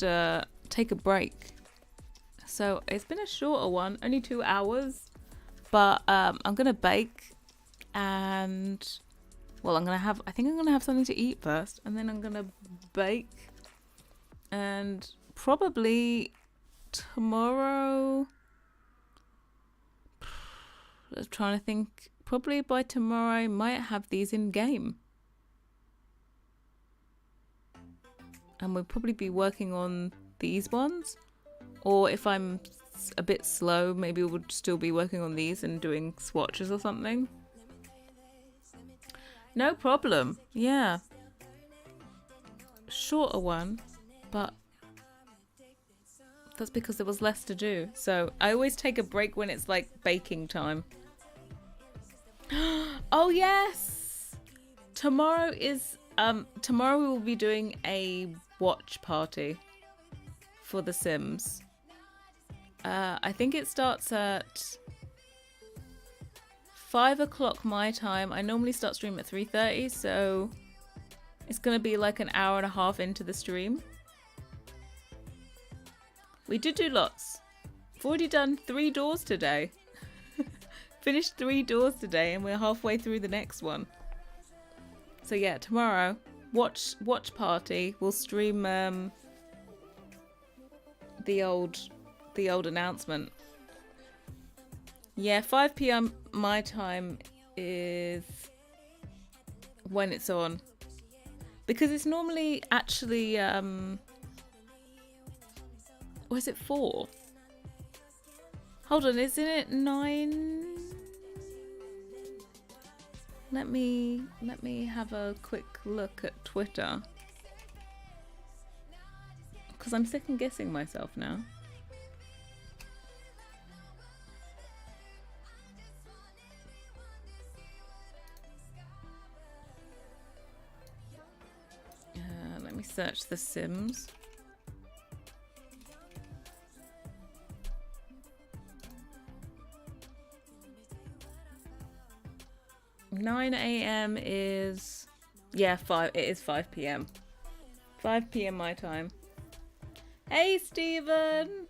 A: take a break. So it's been a shorter one, only 2 hours. But I'm going to bake and... Well, I think I'm going to have something to eat first. And then I'm going to bake. And probably tomorrow... I'm trying to think. Probably by tomorrow I might have these in game. And we'll probably be working on these ones. Or if I'm a bit slow, maybe we'll still be working on these and doing swatches or something. No problem. Yeah. Shorter one, but that's because there was less to do. So I always take a break when it's like baking time. Oh yes! Tomorrow we will be doing a watch party for The Sims. I think it starts at 5 o'clock my time. I normally start stream at 3:30, so it's gonna be like an hour and a half into the stream. We did do lots. We've already done 3 doors today. Finished 3 doors today and we're halfway through the next one. So yeah, tomorrow, watch party. We'll stream the old announcement. Yeah, 5 p.m. my time is when it's on. Because it's normally actually, was it 4? Hold on, isn't it 9? Let me have a quick look at Twitter. Because I'm second guessing myself now. Let me search The Sims. Nine a.m. is, yeah, 5. It is 5 p.m. 5 p.m. my time. Hey, Stephen.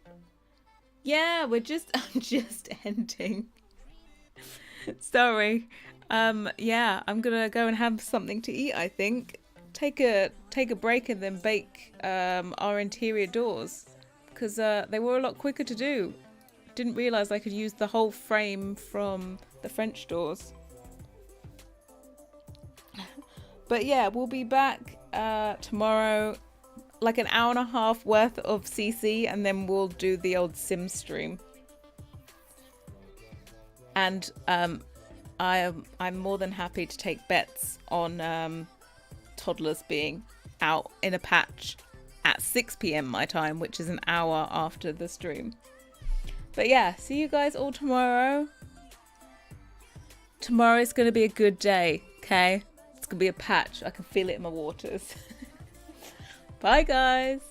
A: Yeah, I'm just ending. Sorry. Yeah, I'm gonna go and have something to eat, I think. Take a break and then bake our interior doors, because they were a lot quicker to do. Didn't realize I could use the whole frame from the French doors. But yeah, we'll be back tomorrow, like an hour and a half worth of CC, and then we'll do the old Sim stream. And I'm more than happy to take bets on toddlers being out in a patch at 6 p.m. my time, which is an hour after the stream. But yeah, see you guys all tomorrow. Tomorrow's going to be a good day, okay? It's going to be a patch. I can feel it in my waters. Bye, guys.